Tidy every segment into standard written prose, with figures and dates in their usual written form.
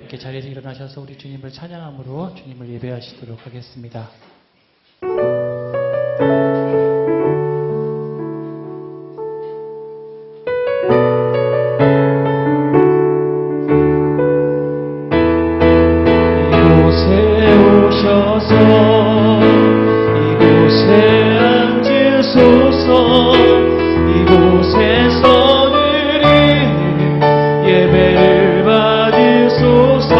이렇게 자리에서 일어나셔서 우리 주님을 찬양함으로 주님을 예배하시도록 하겠습니다. 이곳에 오셔서 이곳에 앉으소서. 이곳에서 드리는 예배를 받으소서.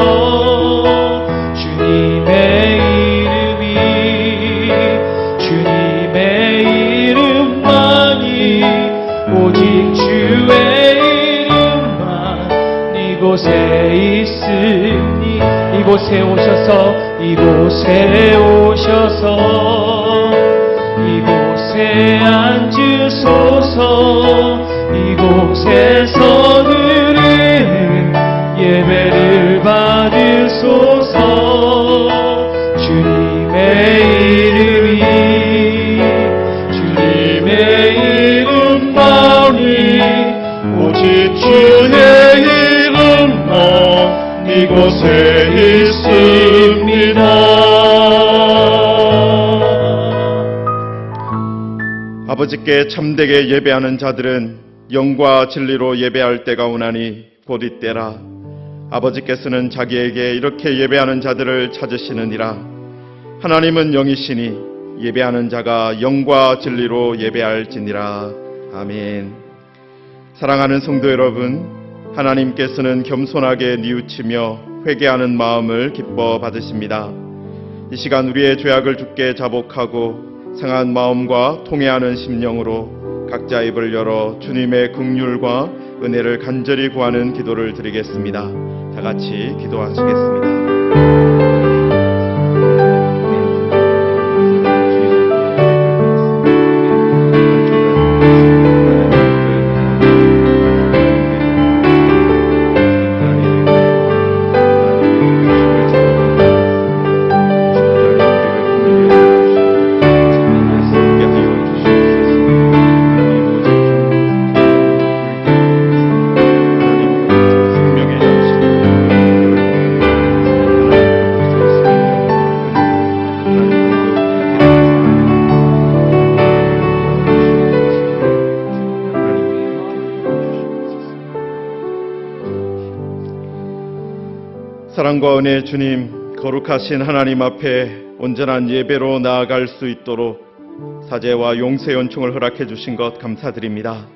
주님의 이름만이 오직 주의 이름만 이곳에 있으니 이곳에 오셔서 이곳에 앉으소서. 이곳에서 드리는 예배를 받으소서. 주님의 이름만이 오직 주의 이름만 이곳에 있습니다. 아버지께 참되게 예배하는 자들은 영과 진리로 예배할 때가 오나니 곧 이때라. 아버지께서는 자기에게 이렇게 예배하는 자들을 찾으시느니라. 하나님은 영이시니 예배하는 자가 영과 진리로 예배할지니라. 아멘. 사랑하는 성도 여러분, 하나님께서는 겸손하게 뉘우치며 회개하는 마음을 기뻐 받으십니다. 이 시간 우리의 죄악을 주께 자복하고 상한 마음과 통회하는 심령으로 각자 입을 열어 주님의 긍휼과 은혜를 간절히 구하는 기도를 드리겠습니다. 다 같이 기도하시겠습니다. 사랑과 은혜의 주님, 거룩하신 하나님 앞에 온전한 예배로 나아갈 수 있도록 사죄와 용서의 은총을 허락해 주신 것 감사드립니다.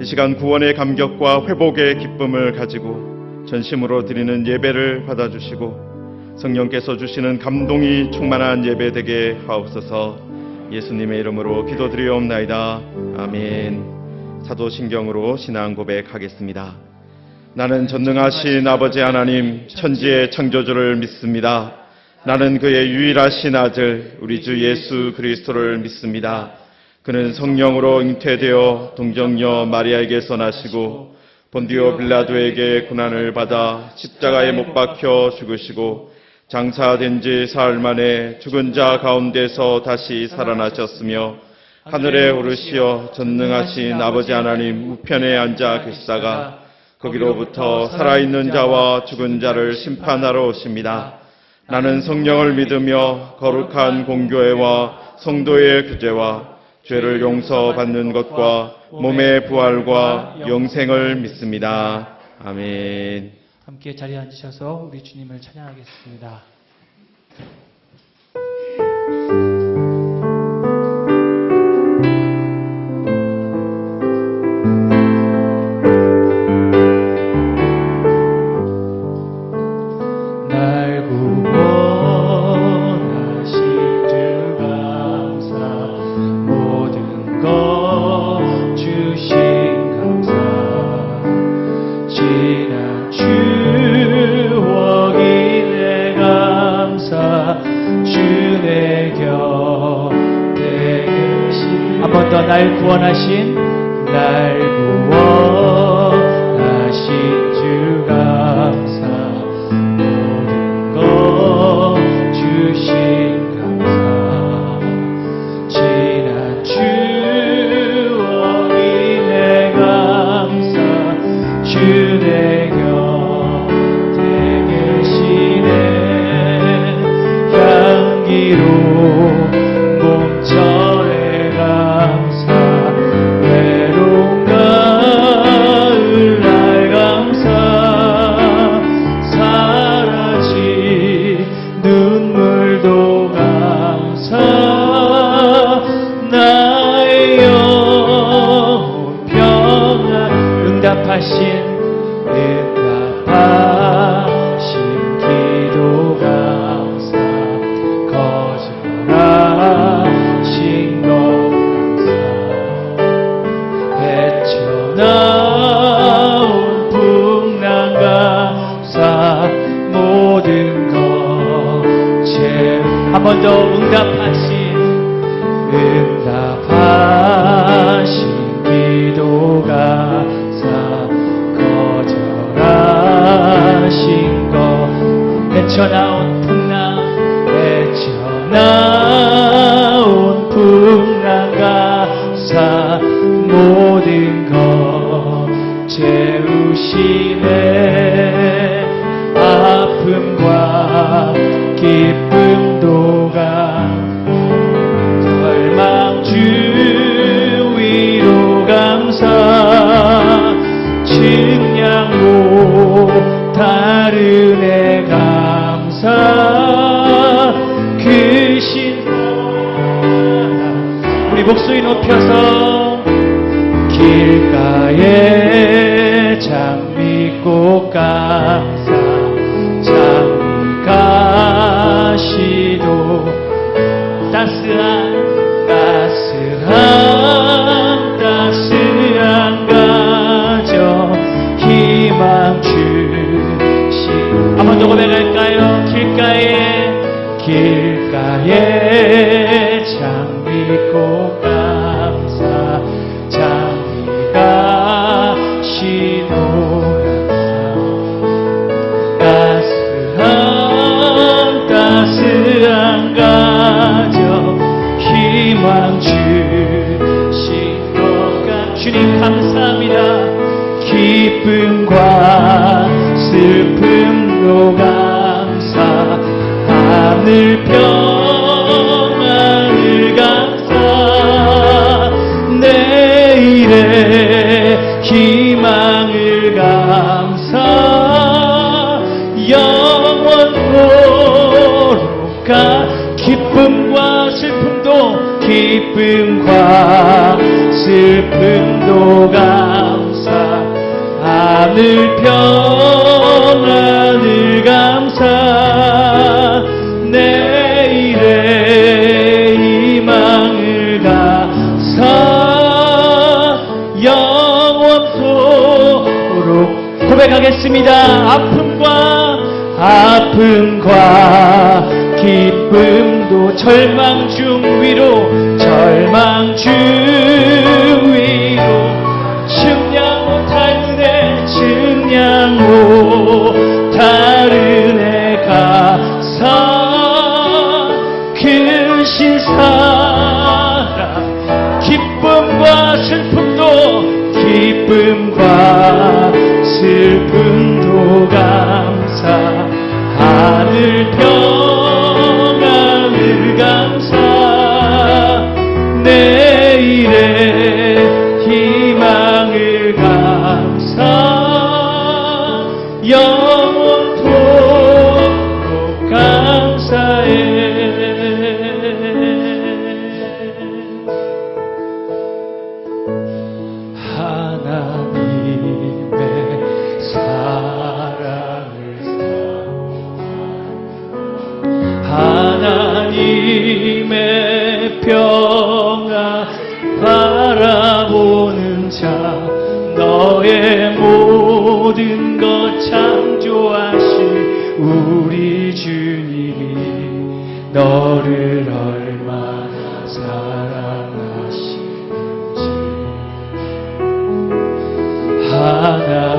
이 시간 구원의 감격과 회복의 기쁨을 가지고 전심으로 드리는 예배를 받아주시고 성령께서 주시는 감동이 충만한 예배 되게 하옵소서. 예수님의 이름으로 기도드리옵나이다. 아멘. 사도신경으로 신앙 고백하겠습니다. 나는 전능하신 아버지 하나님 천지의 창조주를 믿습니다. 나는 그의 유일하신 아들 우리 주 예수 그리스도를 믿습니다. 그는 성령으로 잉태되어 동정녀 마리아에게서 나시고 본디오 빌라도에게 고난을 받아 십자가에 못 박혀 죽으시고 장사된 지 사흘 만에 죽은 자 가운데서 다시 살아나셨으며 하늘에 오르시어 전능하신 아버지 하나님 우편에 앉아 계시다가 거기로부터 살아있는 자와 죽은 자를 심판하러 오십니다. 나는 성령을 믿으며 거룩한 공교회와 성도의 구제와 죄를 용서받는 것과 몸의 부활과 영생을 믿습니다. 아멘. 함께 자리에 앉으셔서 우리 주님을 찬양하겠습니다. 날 구원하신 주 감사 모든 것 주신 감사 지난 추억이 내 감사 주 내 곁에 헤쳐나온 풍랑 헤쳐나온 풍랑 가사 모든 것 채우시네 아픔과 기쁨도가 절망 주 위로 감사 측량 못하는 애 감사 그 신바람 우리 목소리 높여서 길가에 장미꽃 감사 장미가 시도 따스한 가정 희망 주시 한 번 더 고백할까요? 길가에 장미꽃 감사 장미가 시노라 따스한 가정 희망 주신 것같 주님 감사합니다 기쁨과 슬픔도 감사 하늘 평안을 감사 내일의 희망을 감사 영원토록 기쁨과 슬픔도 감사 하늘 평안을 감사 내일의 희망을 감사 영원토록 고백하겠습니다. 아픔과 기쁨도 절망 중 위로 측량 못하는 애 가사 크신 사랑 기쁨과 슬픔도 감사 하늘 평안을 감사 내일의 희망을 감사 영원토록 감사해 하나님의 사랑을 하나님의 평안 바라보는 자 너의 모든 것 창조하신 우리 주님이 너를 얼마나 사랑하시는지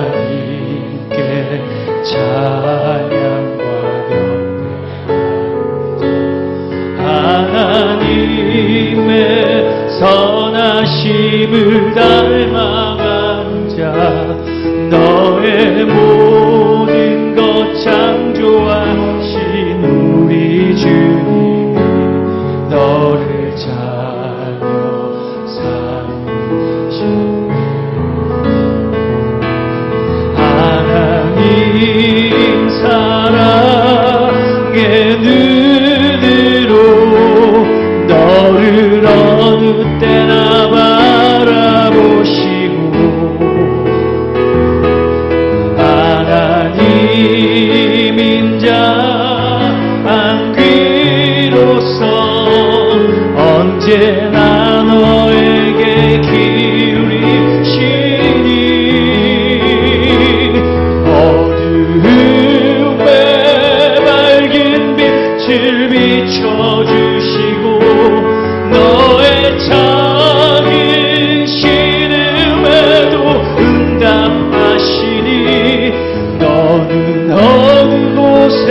하나님께 찬양과 하나님의 선하심을 닮아가는 자 너의 모든 것 창조하신 우리 주님이 너를 자녀 삼으셨네 하나님 사랑의 눈으로 너를 어느 때나 바라보시고 하나님 인자 안귀로서 언제나 너에게 기울이시니 어둠에 밝은 빛을 비춰주시고 너의 작은 신음에도 응답하시니 너는 어느 곳에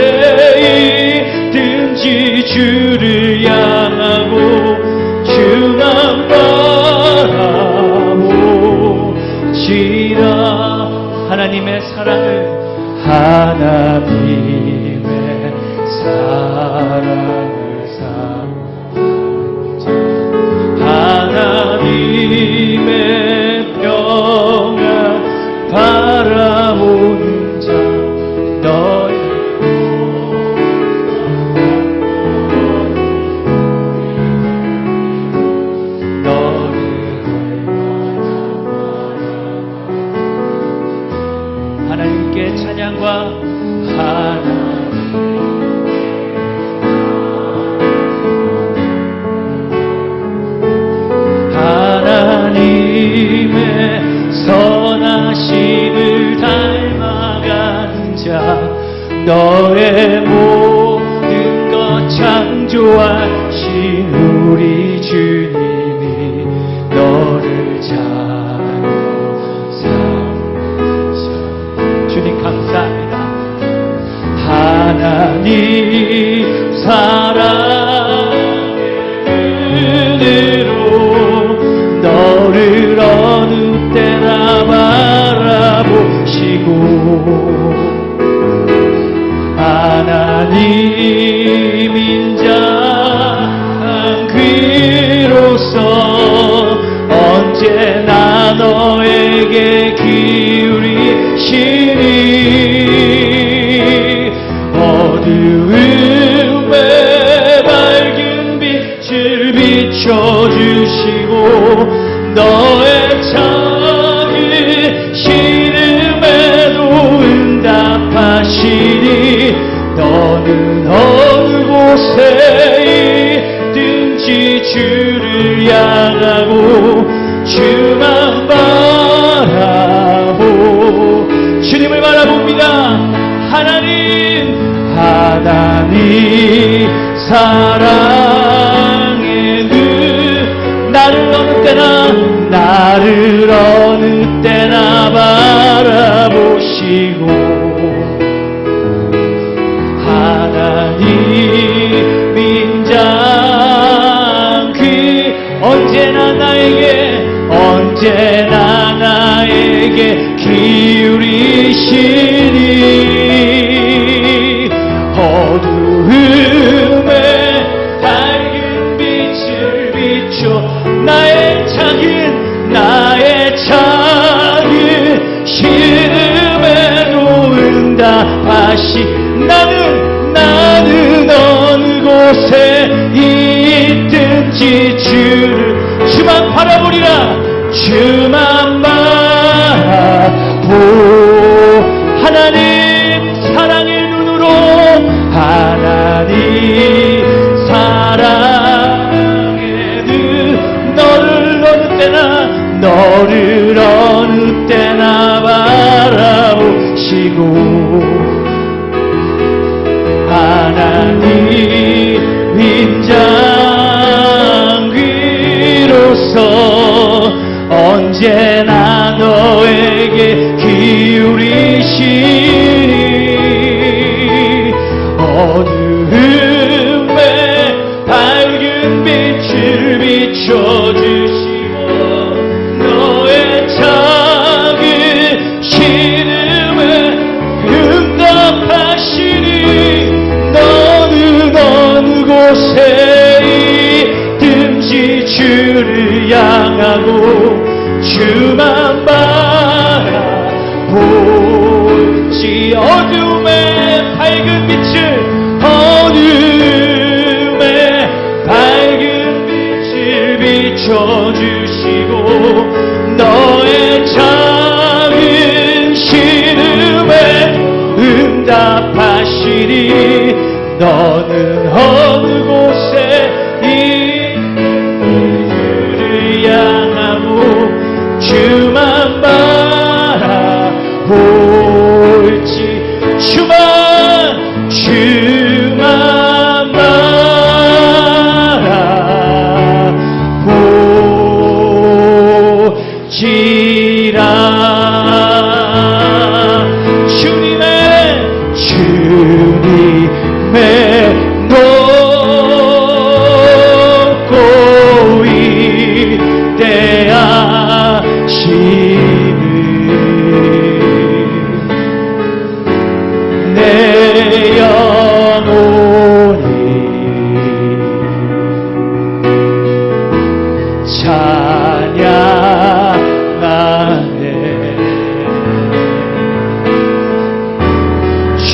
하나님의 사랑을 하나님의 평안 바라보는 자 너의 하나님께 찬양과 하나님의 선하심을 닮아가는 자 너의 모든 것 창조하신 우리 주님이 너를 잘 주님 감사합니다. 하나님 사랑의 눈으로 너를 어느 때나 바라보시고 하나님 인자한 귀로서 언제나 너에게 기울이시니 어두움에 밝은 빛을 비춰주시고 너의 작은 신음에도 응답하시니 너는 어느 곳에 있든지 주를 향하고 주만 바라보 주님을 바라봅니다. 하나님 사랑의 눈 나를 어느 때나 바라보시고 하나님 인자한 귀 언제나 나에게 기울이시니 어두움에 밝은 빛을 비춰 나의 작은 시름에도 응답하시 나는 어느 곳에 있든지 주만 바라보리라 주만 바라보 하나님 사랑의 눈으로 하나님 사랑의 눈 너를 어느 때나 바라보시고 하나님 인자귀로서 언제나 너에게 기울이시니 어두움에 밝은 빛을 비춰주시고 너의 작은 신음에 응답하시니 너는 어느 곳에 있든지 주를 향하고 주만 바라보지 어둠의 밝은 빛을 비춰주시고 너의 작은 신음에 응답하시니 너는 어느 곳에 주를 향하고 주만 바라볼지 주만 바라볼지라 주님의 높고 위대하심을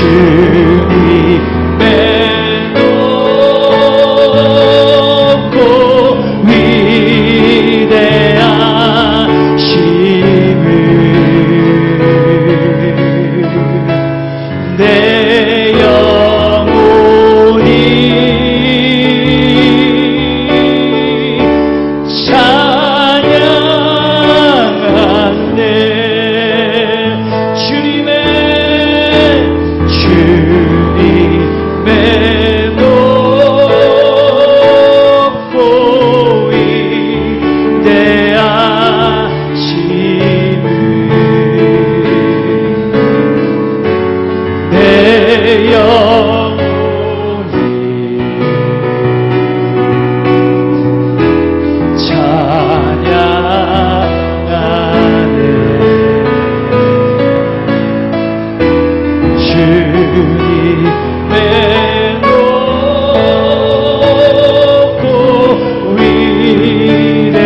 주님의 높고 위대하심을 내 영혼이 찬양하네. 주님의 높고 위대하심을 내 영혼이 찬양하네. 주님의 높고 위대하심을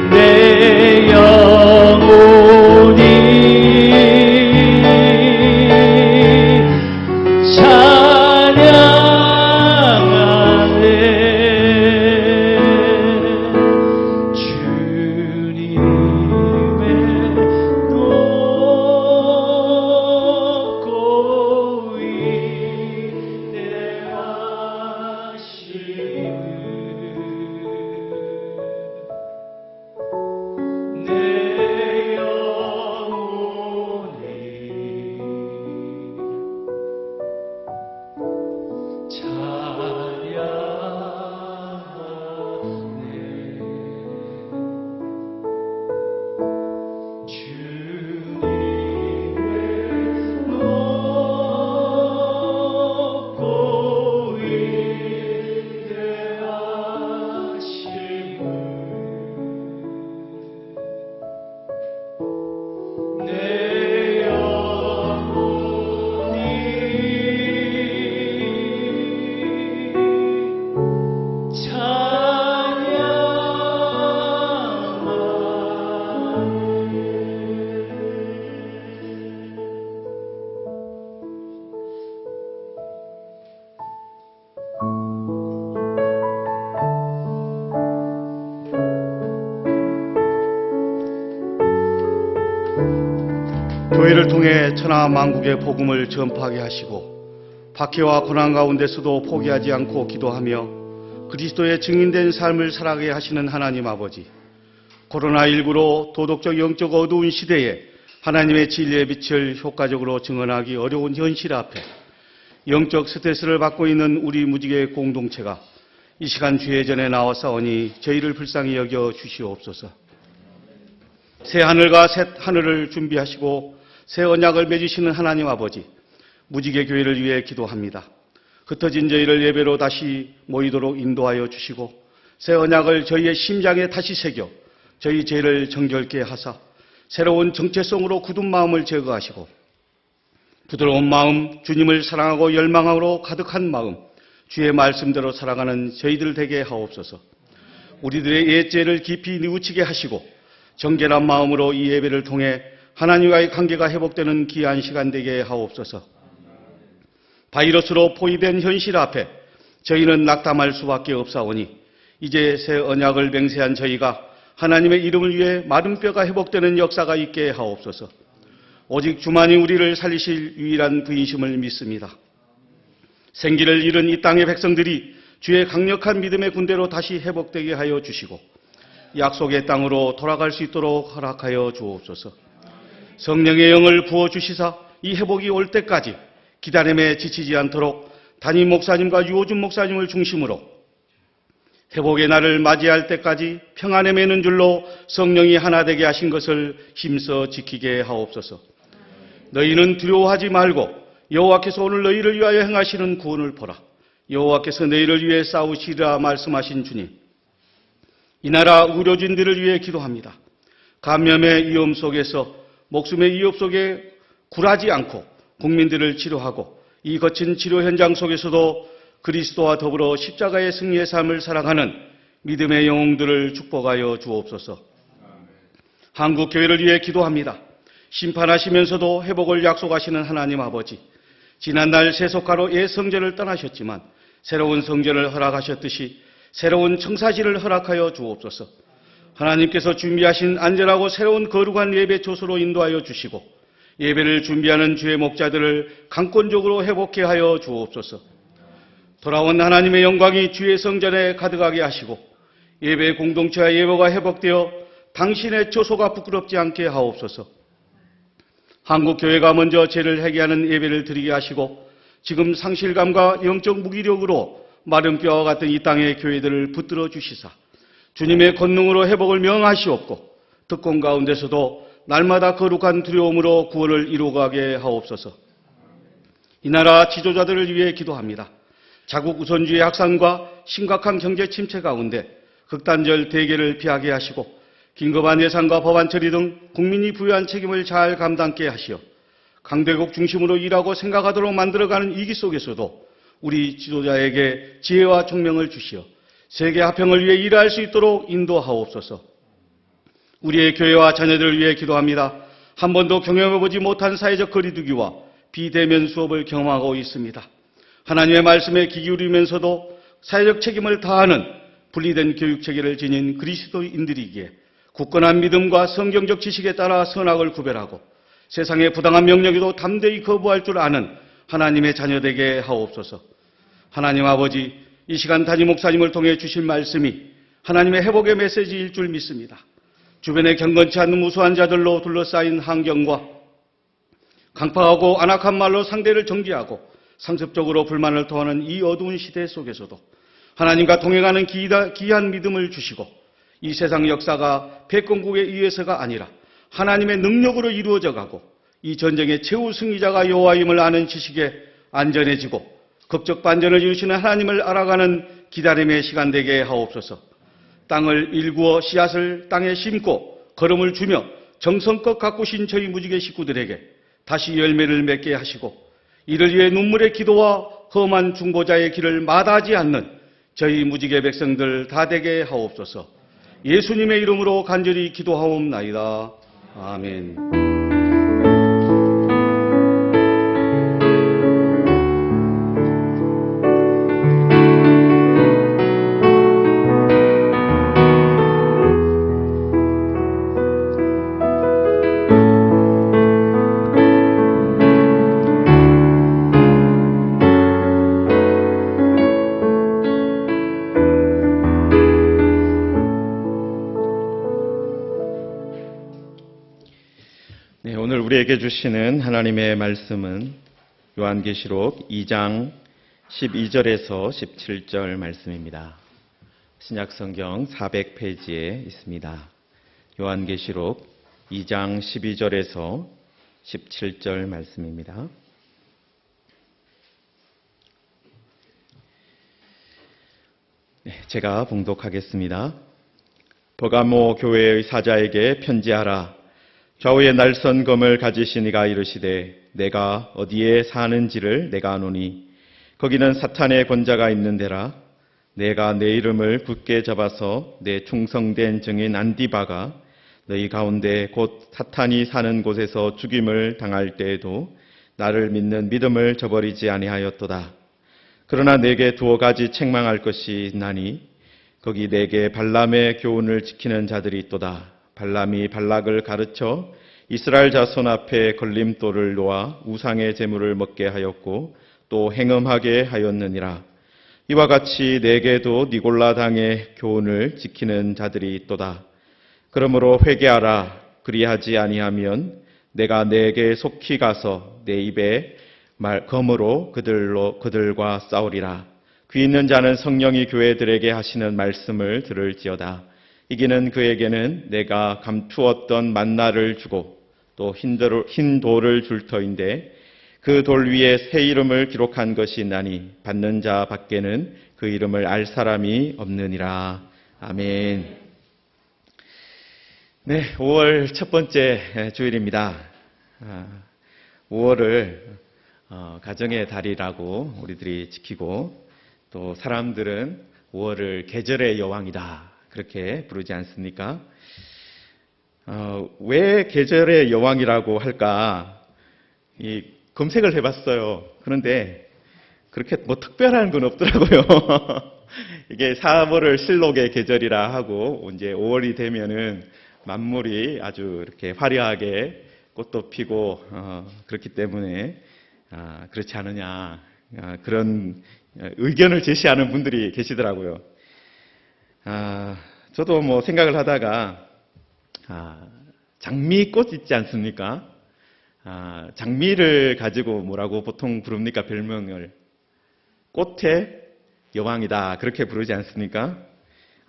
내 영혼이 찬양하네. 주님의 높고 위대하심을 내 영혼이 찬양하네. 주님의 높고 위대하심을 내 영혼이 교회를 통해 천하 만국의 복음을 전파하게 하시고 박해와 고난 가운데서도 포기하지 않고 기도하며 그리스도의 증인된 삶을 살아가게 하시는 하나님 아버지, 코로나19로 도덕적 영적 어두운 시대에 하나님의 진리의 빛을 효과적으로 증언하기 어려운 현실 앞에 영적 스트레스를 받고 있는 우리 무지개 공동체가 이 시간 주의 전에 나와싸우니 저희를 불쌍히 여겨 주시옵소서. 새 하늘과 새 하늘을 준비하시고 새 언약을 맺으시는 하나님 아버지, 무지개 교회를 위해 기도합니다. 흩어진 저희를 예배로 다시 모이도록 인도하여 주시고 새 언약을 저희의 심장에 다시 새겨 저희 죄를 정결케 하사 새로운 정체성으로 굳은 마음을 제거하시고 부드러운 마음, 주님을 사랑하고 열망하고 가득한 마음, 주의 말씀대로 살아가는 저희들 되게 하옵소서. 우리들의 옛죄를 깊이 뉘우치게 하시고 정결한 마음으로 이 예배를 통해 하나님과의 관계가 회복되는 귀한 시간 되게 하옵소서. 바이러스로 포위된 현실 앞에 저희는 낙담할 수밖에 없사오니 이제 새 언약을 맹세한 저희가 하나님의 이름을 위해 마른 뼈가 회복되는 역사가 있게 하옵소서. 오직 주만이 우리를 살리실 유일한 분이심을 믿습니다. 생기를 잃은 이 땅의 백성들이 주의 강력한 믿음의 군대로 다시 회복되게 하여 주시고 약속의 땅으로 돌아갈 수 있도록 허락하여 주옵소서. 성령의 영을 부어주시사 이 회복이 올 때까지 기다림에 지치지 않도록 담임 목사님과 유호준 목사님을 중심으로 회복의 날을 맞이할 때까지 평안에 매는 줄로 성령이 하나 되게 하신 것을 힘써 지키게 하옵소서. 너희는 두려워하지 말고 여호와께서 오늘 너희를 위하여 행하시는 구원을 보라. 여호와께서 너희를 위해 싸우시리라 말씀하신 주님, 이 나라 의료진들을 위해 기도합니다. 감염의 위험 속에서 목숨의 위협 속에 굴하지 않고 국민들을 치료하고 이 거친 치료 현장 속에서도 그리스도와 더불어 십자가의 승리의 삶을 살아가는 믿음의 영웅들을 축복하여 주옵소서. 한국 교회를 위해 기도합니다. 심판하시면서도 회복을 약속하시는 하나님 아버지, 지난날 세속가로 옛 성전을 떠나셨지만 새로운 성전을 허락하셨듯이 새로운 청사진을 허락하여 주옵소서. 하나님께서 준비하신 안전하고 새로운 거룩한 예배 조소로 인도하여 주시고 예배를 준비하는 주의 목자들을 강권적으로 회복해 하여 주옵소서. 돌아온 하나님의 영광이 주의 성전에 가득하게 하시고 예배 공동체와 예배가 회복되어 당신의 조소가 부끄럽지 않게 하옵소서. 한국 교회가 먼저 죄를 회개하는 예배를 드리게 하시고 지금 상실감과 영적 무기력으로 마른 뼈와 같은 이 땅의 교회들을 붙들어 주시사 주님의 권능으로 회복을 명하시옵고 특권 가운데서도 날마다 거룩한 두려움으로 구원을 이루어가게 하옵소서. 이 나라 지도자들을 위해 기도합니다. 자국 우선주의 확산과 심각한 경제 침체 가운데 극단적 대결을 피하게 하시고 긴급한 예산과 법안 처리 등 국민이 부여한 책임을 잘 감당케 하시어 강대국 중심으로 일하고 생각하도록 만들어가는 위기 속에서도 우리 지도자에게 지혜와 총명을 주시어 세계 화평을 위해 일할 수 있도록 인도하옵소서. 우리의 교회와 자녀들을 위해 기도합니다. 한 번도 경험해보지 못한 사회적 거리두기와 비대면 수업을 경험하고 있습니다. 하나님의 말씀에 귀 기울이면서도 사회적 책임을 다하는 분리된 교육 체계를 지닌 그리스도인들이기에 굳건한 믿음과 성경적 지식에 따라 선악을 구별하고 세상의 부당한 명령에도 담대히 거부할 줄 아는 하나님의 자녀되게 하옵소서. 하나님 아버지, 이 시간 담임 목사님을 통해 주실 말씀이 하나님의 회복의 메시지일 줄 믿습니다. 주변에 경건치 않는 무수한 자들로 둘러싸인 환경과 강팍하고 안악한 말로 상대를 정죄하고 상습적으로 불만을 토하는 이 어두운 시대 속에서도 하나님과 동행하는 귀한 믿음을 주시고 이 세상 역사가 패권국에 의해서가 아니라 하나님의 능력으로 이루어져 가고 이 전쟁의 최후 승리자가 여호와임을 아는 지식에 안전해지고 극적 반전을 이루시는 하나님을 알아가는 기다림의 시간 되게 하옵소서. 땅을 일구어 씨앗을 땅에 심고 걸음을 주며 정성껏 가꾸신 저희 무지개 식구들에게 다시 열매를 맺게 하시고 이를 위해 눈물의 기도와 험한 중보자의 길을 마다하지 않는 저희 무지개 백성들 다 되게 하옵소서. 예수님의 이름으로 간절히 기도하옵나이다. 아멘. 오늘 우리에게 주시는 하나님의 말씀은 요한계시록 2장 12절에서 17절 말씀입니다. 신약성경 400페이지에 있습니다. 요한계시록 2장 12절에서 17절 말씀입니다. 제가 봉독하겠습니다. 버가모 교회의 사자에게 편지하라. 좌우에 날선 검을 가지신 이가 이르시되 내가 어디에 사는지를 내가 아노니 거기는 사탄의 권자가 있는 데라. 내가 내 이름을 굳게 잡아서 내 충성된 증인 안디바가 너희 가운데 곧 사탄이 사는 곳에서 죽임을 당할 때에도 나를 믿는 믿음을 저버리지 아니하였도다. 그러나 내게 두어 가지 책망할 것이 있나니 거기 내게 발람의 교훈을 지키는 자들이 있도다. 발람이 발락을 가르쳐 이스라엘 자손 앞에 걸림돌을 놓아 우상의 제물을 먹게 하였고 또 행음하게 하였느니라. 이와 같이 내게도 니골라 당의 교훈을 지키는 자들이 있도다. 그러므로 회개하라. 그리하지 아니하면 내가 내게 속히 가서 내 입에 검으로 그들과 싸우리라. 귀 있는 자는 성령이 교회들에게 하시는 말씀을 들을지어다. 이기는 그에게는 내가 감추었던 만나를 주고 또 흰 돌을 줄 터인데 그 돌 위에 새 이름을 기록한 것이 있나니 받는 자 밖에는 그 이름을 알 사람이 없느니라. 아멘. 네, 5월 첫 번째 주일입니다. 5월을 가정의 달이라고 우리들이 지키고 또 사람들은 5월을 계절의 여왕이다 그렇게 부르지 않습니까? 왜 계절의 여왕이라고 할까? 검색을 해봤어요. 그런데 그렇게 뭐 특별한 건 없더라고요. 이게 4월을 실록의 계절이라 하고 이제 5월이 되면은 만물이 아주 이렇게 화려하게 꽃도 피고 그렇기 때문에 그렇지 않느냐 그런 의견을 제시하는 분들이 계시더라고요. 저도 뭐 생각을 하다가 장미꽃 있지 않습니까? 장미를 가지고 뭐라고 보통 부릅니까? 별명을 꽃의 여왕이다 그렇게 부르지 않습니까?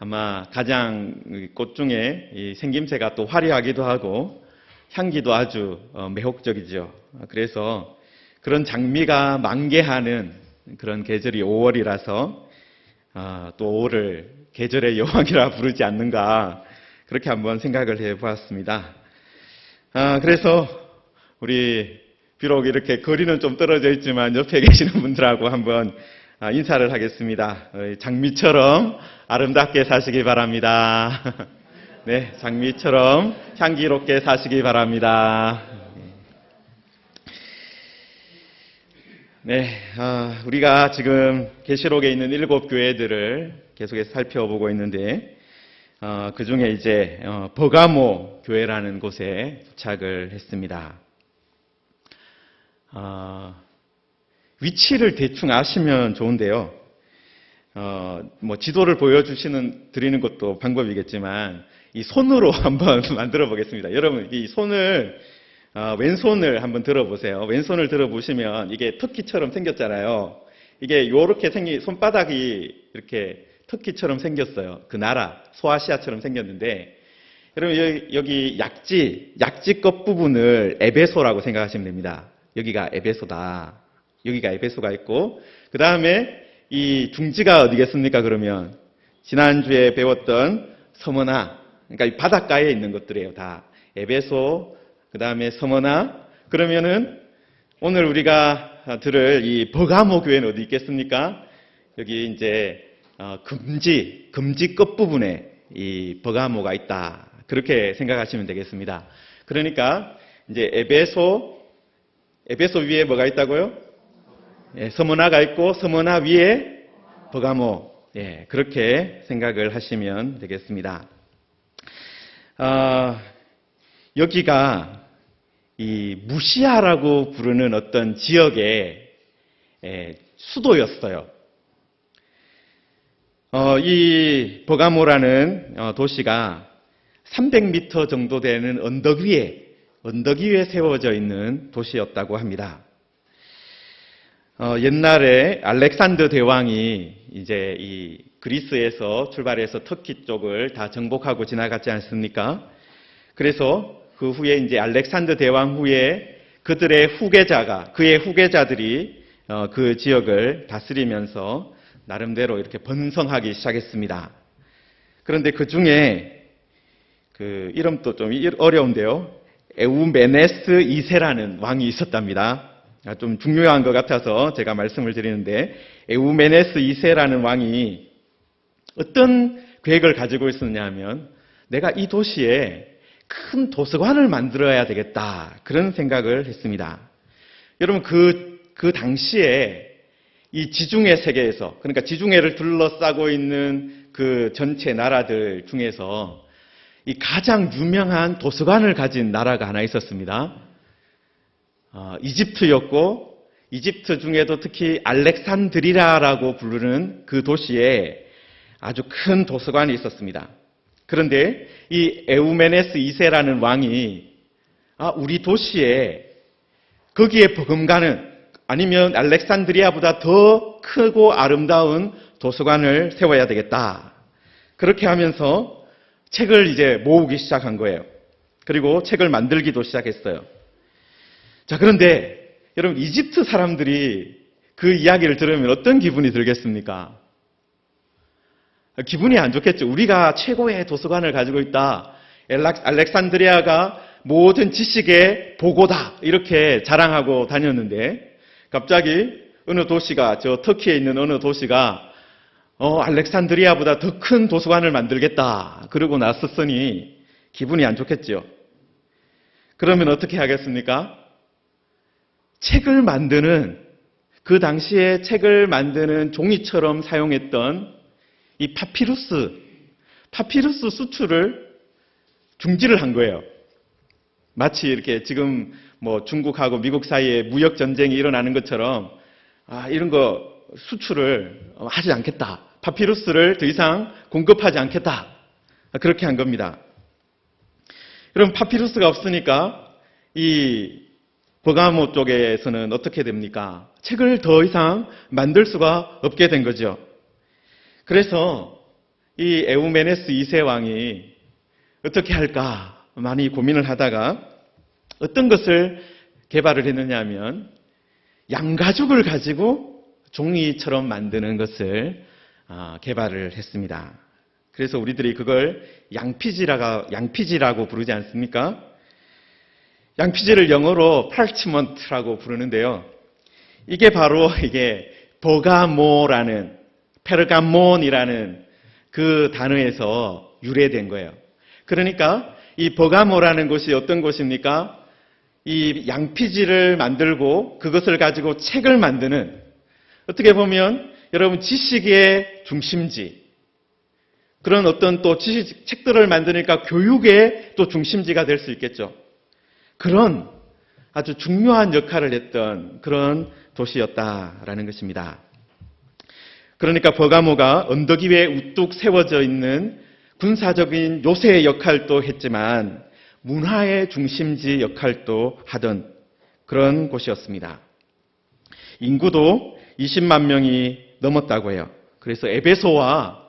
아마 가장 꽃 중에 이 생김새가 또 화려하기도 하고 향기도 아주 매혹적이죠. 그래서 그런 장미가 만개하는 그런 계절이 5월이라서 또 5월을 계절의 여왕이라 부르지 않는가 그렇게 한번 생각을 해보았습니다. 그래서 우리 비록 이렇게 거리는 좀 떨어져 있지만 옆에 계시는 분들하고 한번 인사를 하겠습니다. 장미처럼 아름답게 사시기 바랍니다. 네, 장미처럼 향기롭게 사시기 바랍니다. 네, 우리가 지금 계시록에 있는 7교회들을 계속해서 살펴보고 있는데 그 중에 이제 버가모 교회라는 곳에 도착을 했습니다. 위치를 대충 아시면 좋은데요. 뭐 지도를 드리는 것도 방법이겠지만 이 손으로 한번 만들어 보겠습니다. 여러분 이 손을 왼손을 한번 들어보세요. 왼손을 들어보시면 이게 터키처럼 생겼잖아요. 이게 이렇게 생긴 손바닥이 이렇게 터키처럼 생겼어요. 그 나라 소아시아처럼 생겼는데 여러분 여기 약지 끝부분을 에베소라고 생각하시면 됩니다. 여기가 에베소다. 여기가 에베소가 있고 그 다음에 이 중지가 어디겠습니까? 그러면 지난주에 배웠던 서머나 그러니까 이 바닷가에 있는 것들이에요. 다 에베소 그 다음에 서머나 그러면은 오늘 우리가 들을 이 버가모 교회는 어디 있겠습니까? 여기 이제 금지 끝부분에 이 버가모가 있다. 그렇게 생각하시면 되겠습니다. 그러니까 이제 에베소 위에 뭐가 있다고요? 예, 서머나가 있고 서머나 위에 버가모. 예, 그렇게 생각을 하시면 되겠습니다. 여기가 이 무시아라고 부르는 어떤 지역의 수도였어요. 이 버가모라는 도시가 300m 정도 되는 언덕 위에 세워져 있는 도시였다고 합니다. 옛날에 알렉산더 대왕이 이제 이 그리스에서 출발해서 터키 쪽을 다 정복하고 지나갔지 않습니까? 그래서 그 후에 이제 알렉산더 대왕 후에 그의 후계자들이 그 지역을 다스리면서 나름대로 이렇게 번성하기 시작했습니다. 그런데 그 중에 그 이름도 좀 어려운데요. 에우메네스 2세라는 왕이 있었답니다. 좀 중요한 것 같아서 제가 말씀을 드리는데 에우메네스 2세라는 왕이 어떤 계획을 가지고 있었냐 하면 내가 이 도시에 큰 도서관을 만들어야 되겠다 그런 생각을 했습니다. 여러분 그 당시에 이 지중해 세계에서 그러니까 지중해를 둘러싸고 있는 그 전체 나라들 중에서 이 가장 유명한 도서관을 가진 나라가 하나 있었습니다. 이집트였고 이집트 중에도 특히 알렉산드리아라고 부르는 그 도시에 아주 큰 도서관이 있었습니다. 그런데 이 에우메네스 2세라는 왕이 우리 도시에 거기에 버금가는 아니면 알렉산드리아보다 더 크고 아름다운 도서관을 세워야 되겠다. 그렇게 하면서 책을 이제 모으기 시작한 거예요. 그리고 책을 만들기도 시작했어요. 자, 그런데 여러분 이집트 사람들이 그 이야기를 들으면 어떤 기분이 들겠습니까? 기분이 안 좋겠죠. 우리가 최고의 도서관을 가지고 있다. 알렉산드리아가 모든 지식의 보고다. 이렇게 자랑하고 다녔는데 갑자기 어느 도시가 저 터키에 있는 어느 도시가 알렉산드리아보다 더 큰 도서관을 만들겠다. 그러고 나섰으니 기분이 안 좋겠죠. 그러면 어떻게 하겠습니까? 책을 만드는, 그 당시에 책을 만드는 종이처럼 사용했던 이 파피루스 수출을 중지를 한 거예요. 마치 이렇게 지금 뭐 중국하고 미국 사이에 무역 전쟁이 일어나는 것처럼 이런 거 수출을 하지 않겠다. 파피루스를 더 이상 공급하지 않겠다. 그렇게 한 겁니다. 그럼 파피루스가 없으니까 이 버가모 쪽에서는 어떻게 됩니까? 책을 더 이상 만들 수가 없게 된 거죠. 그래서 이 에우메네스 2세 왕이 어떻게 할까 많이 고민을 하다가 어떤 것을 개발을 했느냐 하면 양가죽을 가지고 종이처럼 만드는 것을 개발을 했습니다. 그래서 우리들이 그걸 양피지라고 부르지 않습니까? 양피지를 영어로 parchment라고 부르는데요. 이게 바로 버가모라는, 페르가몬이라는 그 단어에서 유래된 거예요. 그러니까 이 버가모라는 곳이 어떤 곳입니까? 이 양피지를 만들고 그것을 가지고 책을 만드는, 어떻게 보면 여러분 지식의 중심지, 그런 어떤 또 책들을 만드니까 교육의 또 중심지가 될 수 있겠죠. 그런 아주 중요한 역할을 했던 그런 도시였다라는 것입니다. 그러니까 버가모가 언덕 위에 우뚝 세워져 있는 군사적인 요새의 역할도 했지만 문화의 중심지 역할도 하던 그런 곳이었습니다. 인구도 20만 명이 넘었다고 해요. 그래서 에베소와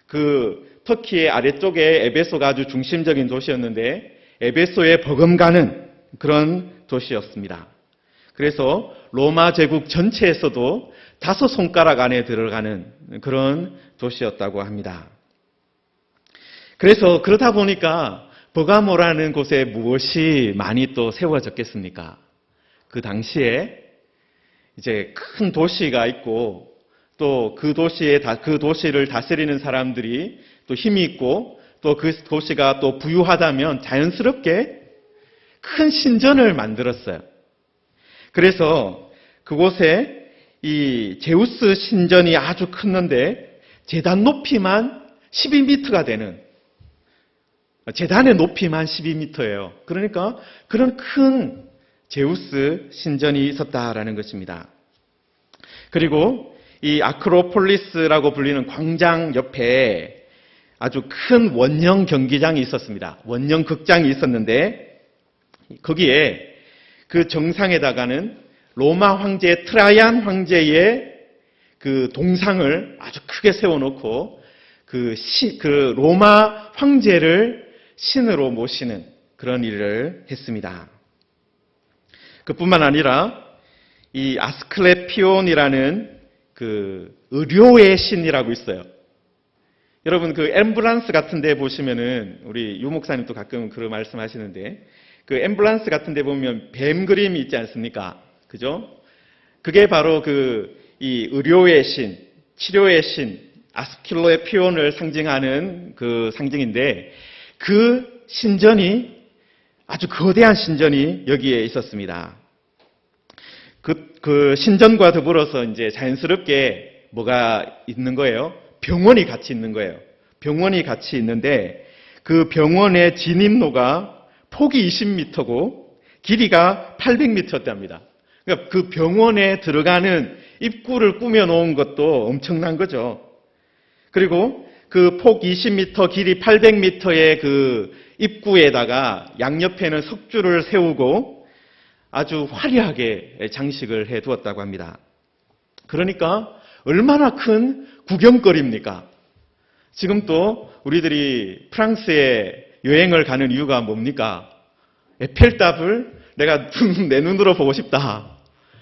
그 터키의 아래쪽에 에베소가 아주 중심적인 도시였는데 에베소에 버금가는 그런 도시였습니다. 그래서 로마 제국 전체에서도 5손가락 안에 들어가는 그런 도시였다고 합니다. 그래서 그러다 보니까 버가모라는 곳에 무엇이 많이 또 세워졌겠습니까? 그 당시에 이제 큰 도시가 있고 또 그 도시를 다스리는 사람들이 또 힘이 있고 또 그 도시가 또 부유하다면 자연스럽게 큰 신전을 만들었어요. 그래서 그곳에 이 제우스 신전이 아주 컸는데 제단 높이만 12m가 되는, 제단의 높이만 12m예요. 그러니까 그런 큰 제우스 신전이 있었다라는 것입니다. 그리고 이 아크로폴리스라고 불리는 광장 옆에 아주 큰 원형 경기장이 있었습니다. 원형 극장이 있었는데 거기에 그 정상에다가는 로마 황제 트라이안 황제의 그 동상을 아주 크게 세워놓고 그 로마 황제를 신으로 모시는 그런 일을 했습니다. 그뿐만 아니라 이 아스클레피온이라는 그 의료의 신이라고 있어요. 여러분 그 앰뷸런스 같은 데 보시면은 우리 유 목사님도 가끔 그런 말씀 하시는데 그 앰뷸런스 같은 데 보면 뱀 그림이 있지 않습니까? 그죠? 그게 바로 이 의료의 신, 치료의 신, 아스클레피온을 상징하는 그 상징인데 그 신전이 아주 거대한 신전이 여기에 있었습니다. 그 신전과 더불어서 이제 자연스럽게 뭐가 있는 거예요? 병원이 같이 있는 거예요. 병원이 같이 있는데 그 병원의 진입로가 폭이 20m고 길이가 800m였답니다. 그러니까 그 병원에 들어가는 입구를 꾸며 놓은 것도 엄청난 거죠. 그리고 그 폭 20m, 길이 800m의 그 입구에다가 양옆에는 석줄을 세우고 아주 화려하게 장식을 해 두었다고 합니다. 그러니까 얼마나 큰 구경거리입니까? 지금 또 우리들이 프랑스에 여행을 가는 이유가 뭡니까? 에펠탑을 내가 내 눈으로 보고 싶다.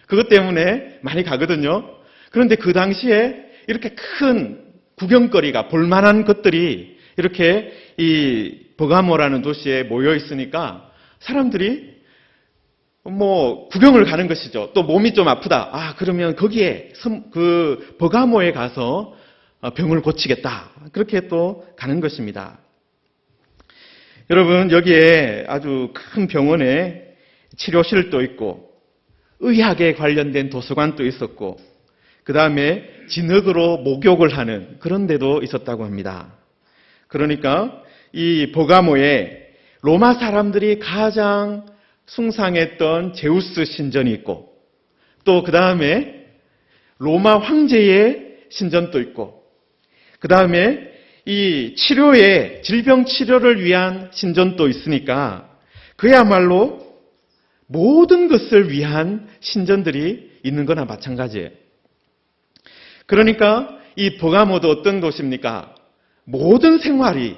그것 때문에 많이 가거든요. 그런데 그 당시에 이렇게 큰 구경거리가, 볼만한 것들이 이렇게 이 버가모라는 도시에 모여 있으니까 사람들이 구경을 가는 것이죠. 또 몸이 좀 아프다. 그러면 거기에 그 버가모에 가서 병을 고치겠다. 그렇게 또 가는 것입니다. 여러분, 여기에 아주 큰 병원에 치료실도 있고 의학에 관련된 도서관도 있었고 그 다음에 진흙으로 목욕을 하는 그런 데도 있었다고 합니다. 그러니까 이 버가모에 로마 사람들이 가장 숭상했던 제우스 신전이 있고 또 그 다음에 로마 황제의 신전도 있고 그 다음에 이 치료에 질병 치료를 위한 신전도 있으니까 그야말로 모든 것을 위한 신전들이 있는 거나 마찬가지예요. 그러니까 이 버가모도 어떤 도시입니까? 모든 생활이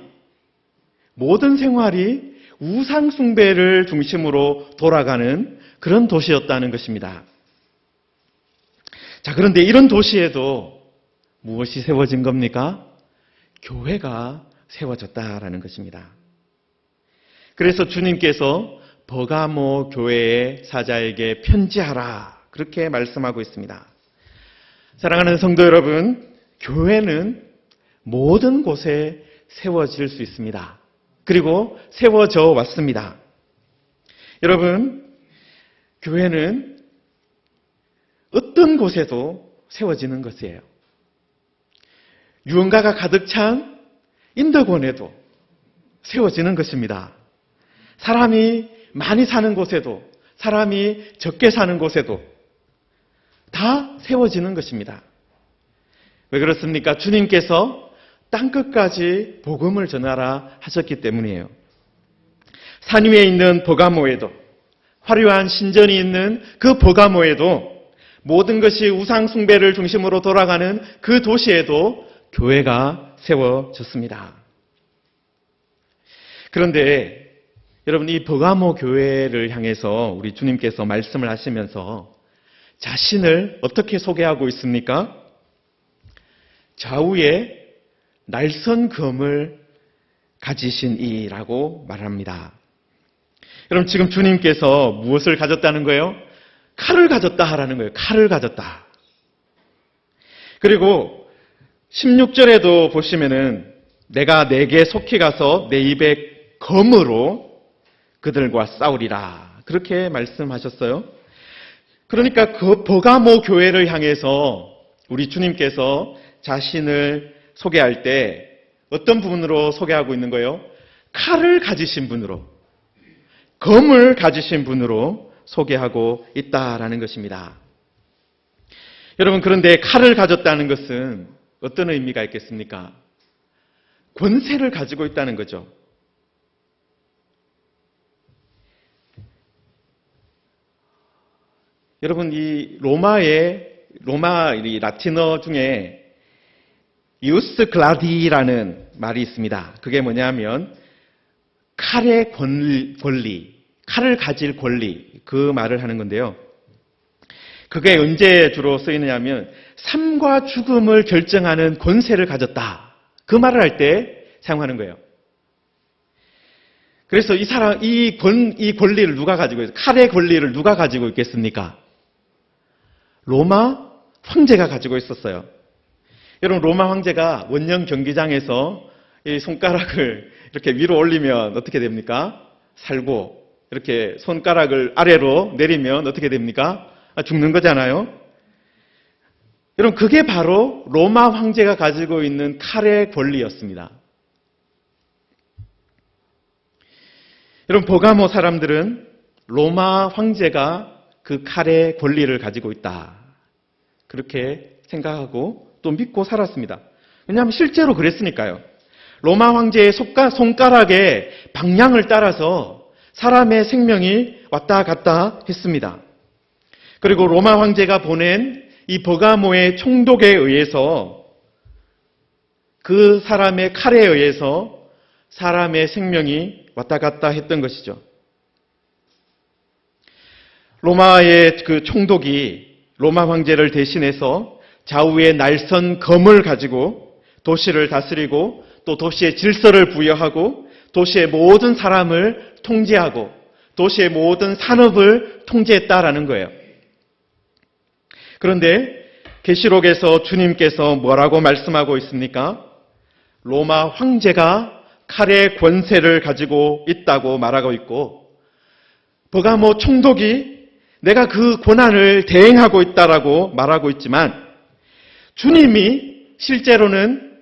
우상 숭배를 중심으로 돌아가는 그런 도시였다는 것입니다. 자, 그런데 이런 도시에도 무엇이 세워진 겁니까? 교회가 세워졌다라는 것입니다. 그래서 주님께서 버가모 교회의 사자에게 편지하라 그렇게 말씀하고 있습니다. 사랑하는 성도 여러분, 교회는 모든 곳에 세워질 수 있습니다. 그리고 세워져 왔습니다. 여러분, 교회는 어떤 곳에도 세워지는 것이에요. 유흥가가 가득 찬 인덕원에도 세워지는 것입니다. 사람이 많이 사는 곳에도 사람이 적게 사는 곳에도 다 세워지는 것입니다. 왜 그렇습니까? 주님께서 땅끝까지 복음을 전하라 하셨기 때문이에요. 산 위에 있는 버가모에도 화려한 신전이 있는 그 버가모에도 모든 것이 우상 숭배를 중심으로 돌아가는 그 도시에도 교회가 세워졌습니다. 그런데 여러분, 이 버가모 교회를 향해서 우리 주님께서 말씀을 하시면서 자신을 어떻게 소개하고 있습니까? 좌우에 날선 검을 가지신 이라고 말합니다. 여러분, 지금 주님께서 무엇을 가졌다는 거예요? 칼을 가졌다 하라는 거예요. 칼을 가졌다. 그리고 16절에도 보시면은 내가 내게 속히 가서 내 입에 검으로 그들과 싸우리라 그렇게 말씀하셨어요. 그러니까 그 버가모 교회를 향해서 우리 주님께서 자신을 소개할 때 어떤 부분으로 소개하고 있는 거예요? 칼을 가지신 분으로, 검을 가지신 분으로 소개하고 있다라는 것입니다. 여러분, 그런데 칼을 가졌다는 것은 어떤 의미가 있겠습니까? 권세를 가지고 있다는 거죠. 여러분, 이 로마 이 라틴어 중에 이우스 글라디라는 말이 있습니다. 그게 뭐냐면 칼의 권리, 칼을 가질 권리, 그 말을 하는 건데요. 그게 언제 주로 쓰이느냐면 삶과 죽음을 결정하는 권세를 가졌다. 그 말을 할 때 사용하는 거예요. 그래서 이 권리를 누가 가지고 있어요? 칼의 권리를 누가 가지고 있겠습니까? 로마 황제가 가지고 있었어요. 여러분, 로마 황제가 원정 경기장에서 이 손가락을 이렇게 위로 올리면 어떻게 됩니까? 살고, 이렇게 손가락을 아래로 내리면 어떻게 됩니까? 죽는 거잖아요. 여러분, 그게 바로 로마 황제가 가지고 있는 칼의 권리였습니다. 여러분, 버가모 사람들은 로마 황제가 그 칼의 권리를 가지고 있다, 그렇게 생각하고 또 믿고 살았습니다. 왜냐하면 실제로 그랬으니까요. 로마 황제의 손가락의 방향을 따라서 사람의 생명이 왔다 갔다 했습니다. 그리고 로마 황제가 보낸 이 버가모의 총독에 의해서, 그 사람의 칼에 의해서 사람의 생명이 왔다 갔다 했던 것이죠. 로마의 그 총독이 로마 황제를 대신해서 좌우에 날선 검을 가지고 도시를 다스리고 또 도시의 질서를 부여하고 도시의 모든 사람을 통제하고 도시의 모든 산업을 통제했다라는 거예요. 그런데 계시록에서 주님께서 뭐라고 말씀하고 있습니까? 로마 황제가 칼의 권세를 가지고 있다고 말하고 있고, 버가모 총독이 내가 그 권한을 대행하고 있다라고 말하고 있지만, 주님이 실제로는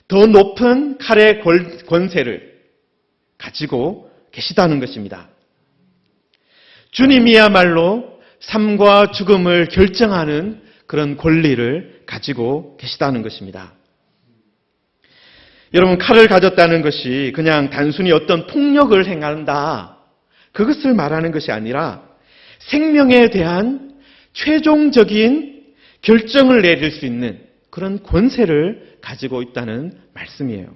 더 높은 칼의 권세를 가지고 계시다는 것입니다. 주님이야말로 삶과 죽음을 결정하는 그런 권리를 가지고 계시다는 것입니다. 여러분, 칼을 가졌다는 것이 그냥 단순히 어떤 폭력을 행한다, 그것을 말하는 것이 아니라 생명에 대한 최종적인 결정을 내릴 수 있는 그런 권세를 가지고 있다는 말씀이에요.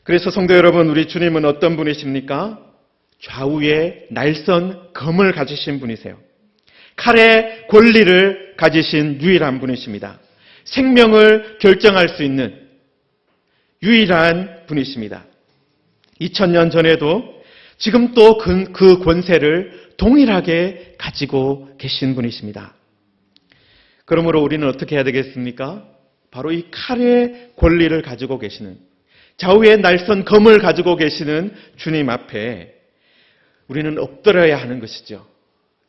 그래서 성도 여러분, 우리 주님은 어떤 분이십니까? 좌우에 날선 검을 가지신 분이세요. 칼의 권리를 가지신 유일한 분이십니다. 생명을 결정할 수 있는 유일한 분이십니다. 2000년 전에도 지금 또 그 권세를 동일하게 가지고 계신 분이십니다. 그러므로 우리는 어떻게 해야 되겠습니까? 바로 이 칼의 권리를 가지고 계시는, 좌우에 날선 검을 가지고 계시는 주님 앞에 우리는 엎드려야 하는 것이죠.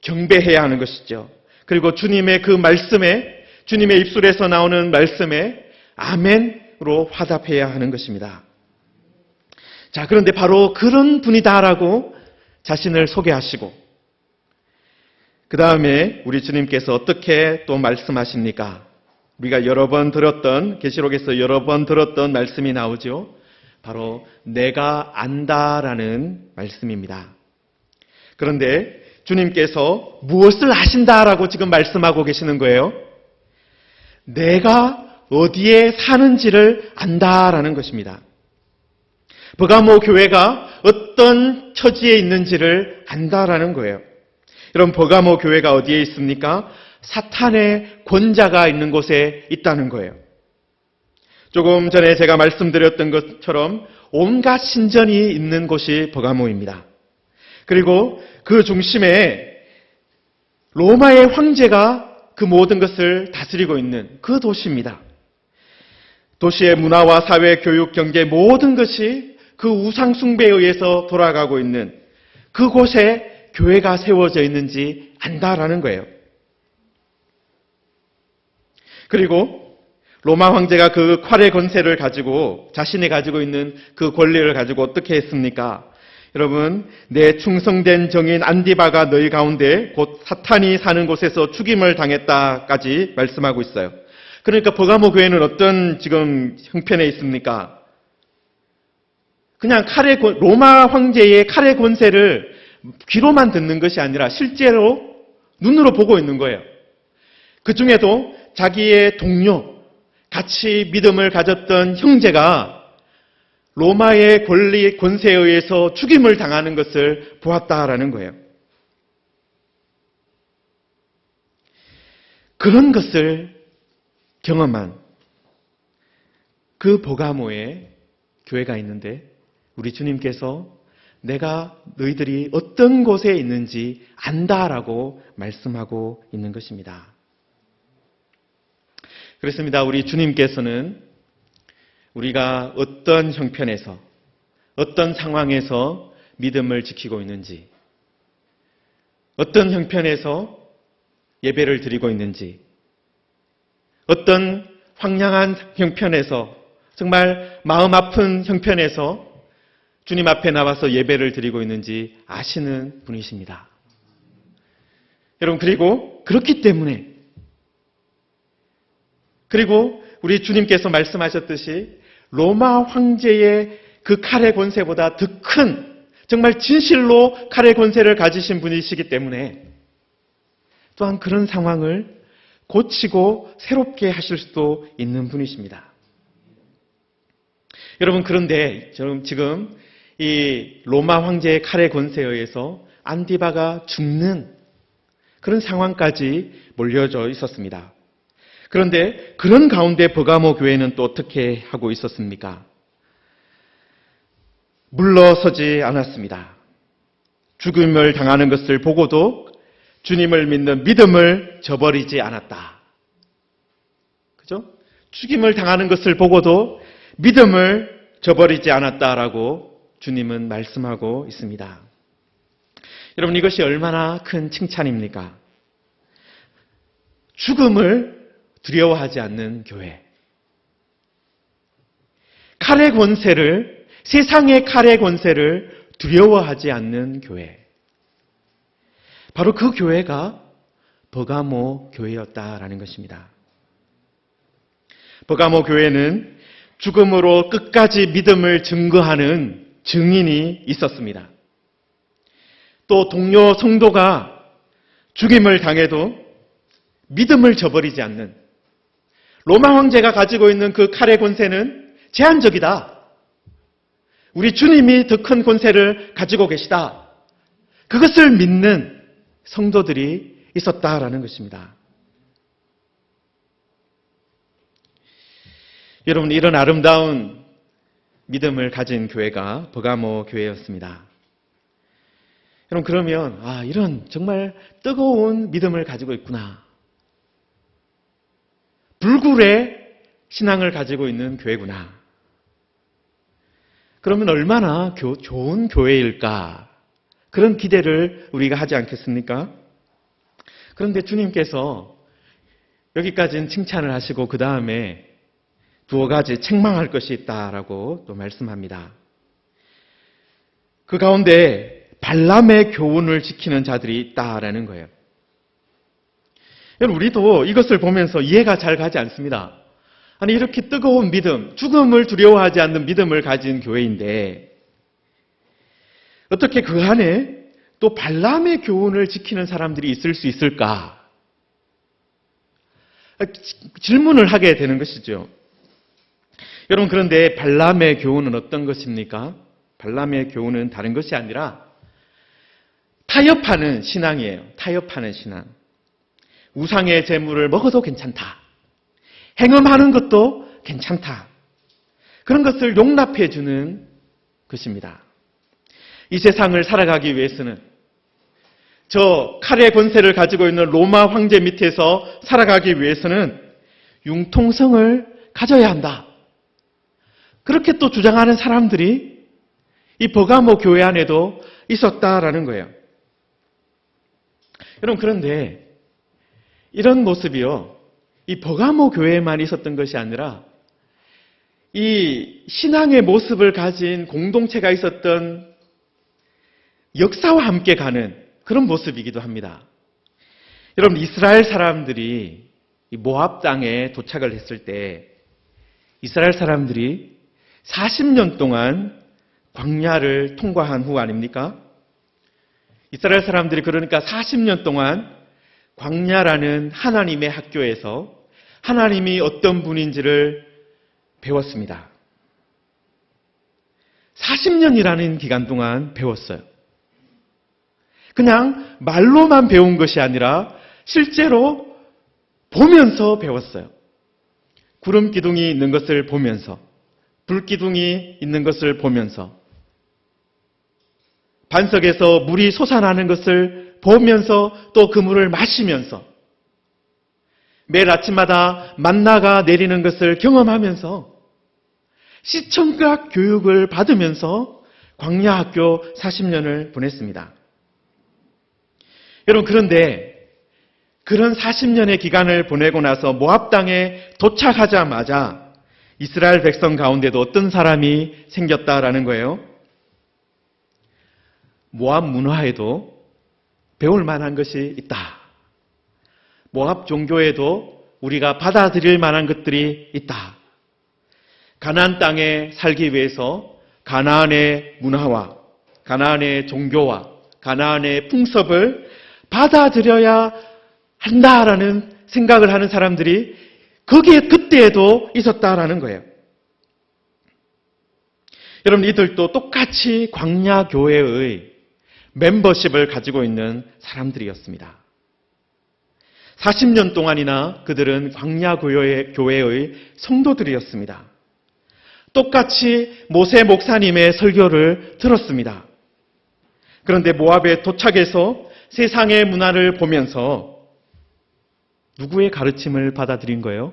경배해야 하는 것이죠. 그리고 주님의 그 말씀에, 주님의 입술에서 나오는 말씀에 아멘으로 화답해야 하는 것입니다. 자, 그런데 바로 그런 분이다라고 자신을 소개하시고, 그 다음에 우리 주님께서 어떻게 또 말씀하십니까? 우리가 여러 번 들었던, 계시록에서 여러 번 들었던 말씀이 나오죠. 바로 내가 안다라는 말씀입니다. 그런데 주님께서 무엇을 아신다라고 지금 말씀하고 계시는 거예요? 내가 어디에 사는지를 안다라는 것입니다. 버가모 교회가 어떤 처지에 있는지를 안다라는 거예요. 여러분, 버가모 교회가 어디에 있습니까? 사탄의 권자가 있는 곳에 있다는 거예요. 조금 전에 제가 말씀드렸던 것처럼 온갖 신전이 있는 곳이 버가모입니다. 그리고 그 중심에 로마의 황제가 그 모든 것을 다스리고 있는 그 도시입니다. 도시의 문화와 사회, 교육, 경제 모든 것이 그 우상 숭배에 의해서 돌아가고 있는 그곳에 교회가 세워져 있는지 안다라는 거예요. 그리고 로마 황제가 그 칼의 권세를 가지고, 자신이 가지고 있는 그 권리를 가지고 어떻게 했습니까? 여러분, 내 충성된 정인 안디바가 너희 가운데 곧 사탄이 사는 곳에서 죽임을 당했다까지 말씀하고 있어요. 그러니까 버가모 교회는 어떤 지금 형편에 있습니까? 그냥 로마 황제의 칼의 권세를 귀로만 듣는 것이 아니라 실제로 눈으로 보고 있는 거예요. 그 중에도 자기의 동료, 같이 믿음을 가졌던 형제가 로마의 권세에 의해서 죽임을 당하는 것을 보았다라는 거예요. 그런 것을 경험한 그 버가모에 교회가 있는데, 우리 주님께서 내가 너희들이 어떤 곳에 있는지 안다라고 말씀하고 있는 것입니다. 그렇습니다. 우리 주님께서는 우리가 어떤 형편에서, 어떤 상황에서 믿음을 지키고 있는지, 어떤 형편에서 예배를 드리고 있는지, 어떤 황량한 형편에서, 정말 마음 아픈 형편에서 주님 앞에 나와서 예배를 드리고 있는지 아시는 분이십니다. 여러분, 그리고 그렇기 때문에, 그리고 우리 주님께서 말씀하셨듯이 로마 황제의 그 칼의 권세보다 더 큰, 정말 진실로 칼의 권세를 가지신 분이시기 때문에 또한 그런 상황을 고치고 새롭게 하실 수도 있는 분이십니다. 여러분, 그런데 지금 이 로마 황제의 칼의 권세에 의해서 안디바가 죽는 그런 상황까지 몰려져 있었습니다. 그런데 그런 가운데 버가모 교회는 또 어떻게 하고 있었습니까? 물러서지 않았습니다. 죽음을 당하는 것을 보고도 주님을 믿는 믿음을 저버리지 않았다. 그죠? 죽임을 당하는 것을 보고도 믿음을 저버리지 않았다라고 주님은 말씀하고 있습니다. 여러분, 이것이 얼마나 큰 칭찬입니까? 죽음을 두려워하지 않는 교회. 칼의 권세를, 세상의 칼의 권세를 두려워하지 않는 교회. 바로 그 교회가 버가모 교회였다라는 것입니다. 버가모 교회는 죽음으로 끝까지 믿음을 증거하는 증인이 있었습니다. 또 동료 성도가 죽임을 당해도 믿음을 저버리지 않는, 로마 황제가 가지고 있는 그 칼의 권세는 제한적이다. 우리 주님이 더 큰 권세를 가지고 계시다. 그것을 믿는 성도들이 있었다라는 것입니다. 여러분, 이런 아름다운 믿음을 가진 교회가 버가모 교회였습니다. 여러분, 그러면 이런 정말 뜨거운 믿음을 가지고 있구나. 불굴의 신앙을 가지고 있는 교회구나. 그러면 얼마나 좋은 교회일까? 그런 기대를 우리가 하지 않겠습니까? 그런데 주님께서 여기까지는 칭찬을 하시고 그 다음에 두어 가지 책망할 것이 있다라고 또 말씀합니다. 그 가운데 발람의 교훈을 지키는 자들이 있다라는 거예요. 여러분, 우리도 이것을 보면서 이해가 잘 가지 않습니다. 아니, 이렇게 뜨거운 믿음, 죽음을 두려워하지 않는 믿음을 가진 교회인데 어떻게 그 안에 또 발람의 교훈을 지키는 사람들이 있을 수 있을까? 질문을 하게 되는 것이죠. 여러분, 그런데 발람의 교훈은 어떤 것입니까? 발람의 교훈은 다른 것이 아니라 타협하는 신앙이에요. 타협하는 신앙. 우상의 재물을 먹어도 괜찮다. 행음하는 것도 괜찮다. 그런 것을 용납해 주는 것입니다. 이 세상을 살아가기 위해서는, 저 칼의 권세를 가지고 있는 로마 황제 밑에서 살아가기 위해서는 융통성을 가져야 한다. 그렇게 또 주장하는 사람들이 이 버가모 교회 안에도 있었다라는 거예요. 여러분, 그런데 이런 모습이요, 이 버가모 교회에만 있었던 것이 아니라 이 신앙의 모습을 가진 공동체가 있었던 역사와 함께 가는 그런 모습이기도 합니다. 여러분, 이스라엘 사람들이 이 모압 땅에 도착을 했을 때 이스라엘 사람들이 40년 동안 광야를 통과한 후 아닙니까? 이스라엘 사람들이 그러니까 40년 동안 광야라는 하나님의 학교에서 하나님이 어떤 분인지를 배웠습니다. 40년이라는 기간 동안 배웠어요. 그냥 말로만 배운 것이 아니라 실제로 보면서 배웠어요. 구름 기둥이 있는 것을 보면서, 불 기둥이 있는 것을 보면서, 반석에서 물이 솟아나는 것을 보면서 또 그 물을 마시면서, 매일 아침마다 만나가 내리는 것을 경험하면서 시청각 교육을 받으면서 광야 학교 40년을 보냈습니다. 여러분, 그런데 그런 40년의 기간을 보내고 나서 모압 땅에 도착하자마자 이스라엘 백성 가운데도 어떤 사람이 생겼다라는 거예요. 모압 문화에도 배울 만한 것이 있다. 모압 종교에도 우리가 받아들일 만한 것들이 있다. 가나안 땅에 살기 위해서 가나안의 문화와 가나안의 종교와 가나안의 풍습을 받아들여야 한다라는 생각을 하는 사람들이 거기에 그때에도 있었다라는 거예요. 여러분, 이들도 똑같이 광야 교회의 멤버십을 가지고 있는 사람들이었습니다. 40년 동안이나 그들은 광야 교회의 성도들이었습니다. 똑같이 모세 목사님의 설교를 들었습니다. 그런데 모압에 도착해서 세상의 문화를 보면서 누구의 가르침을 받아들인 거예요?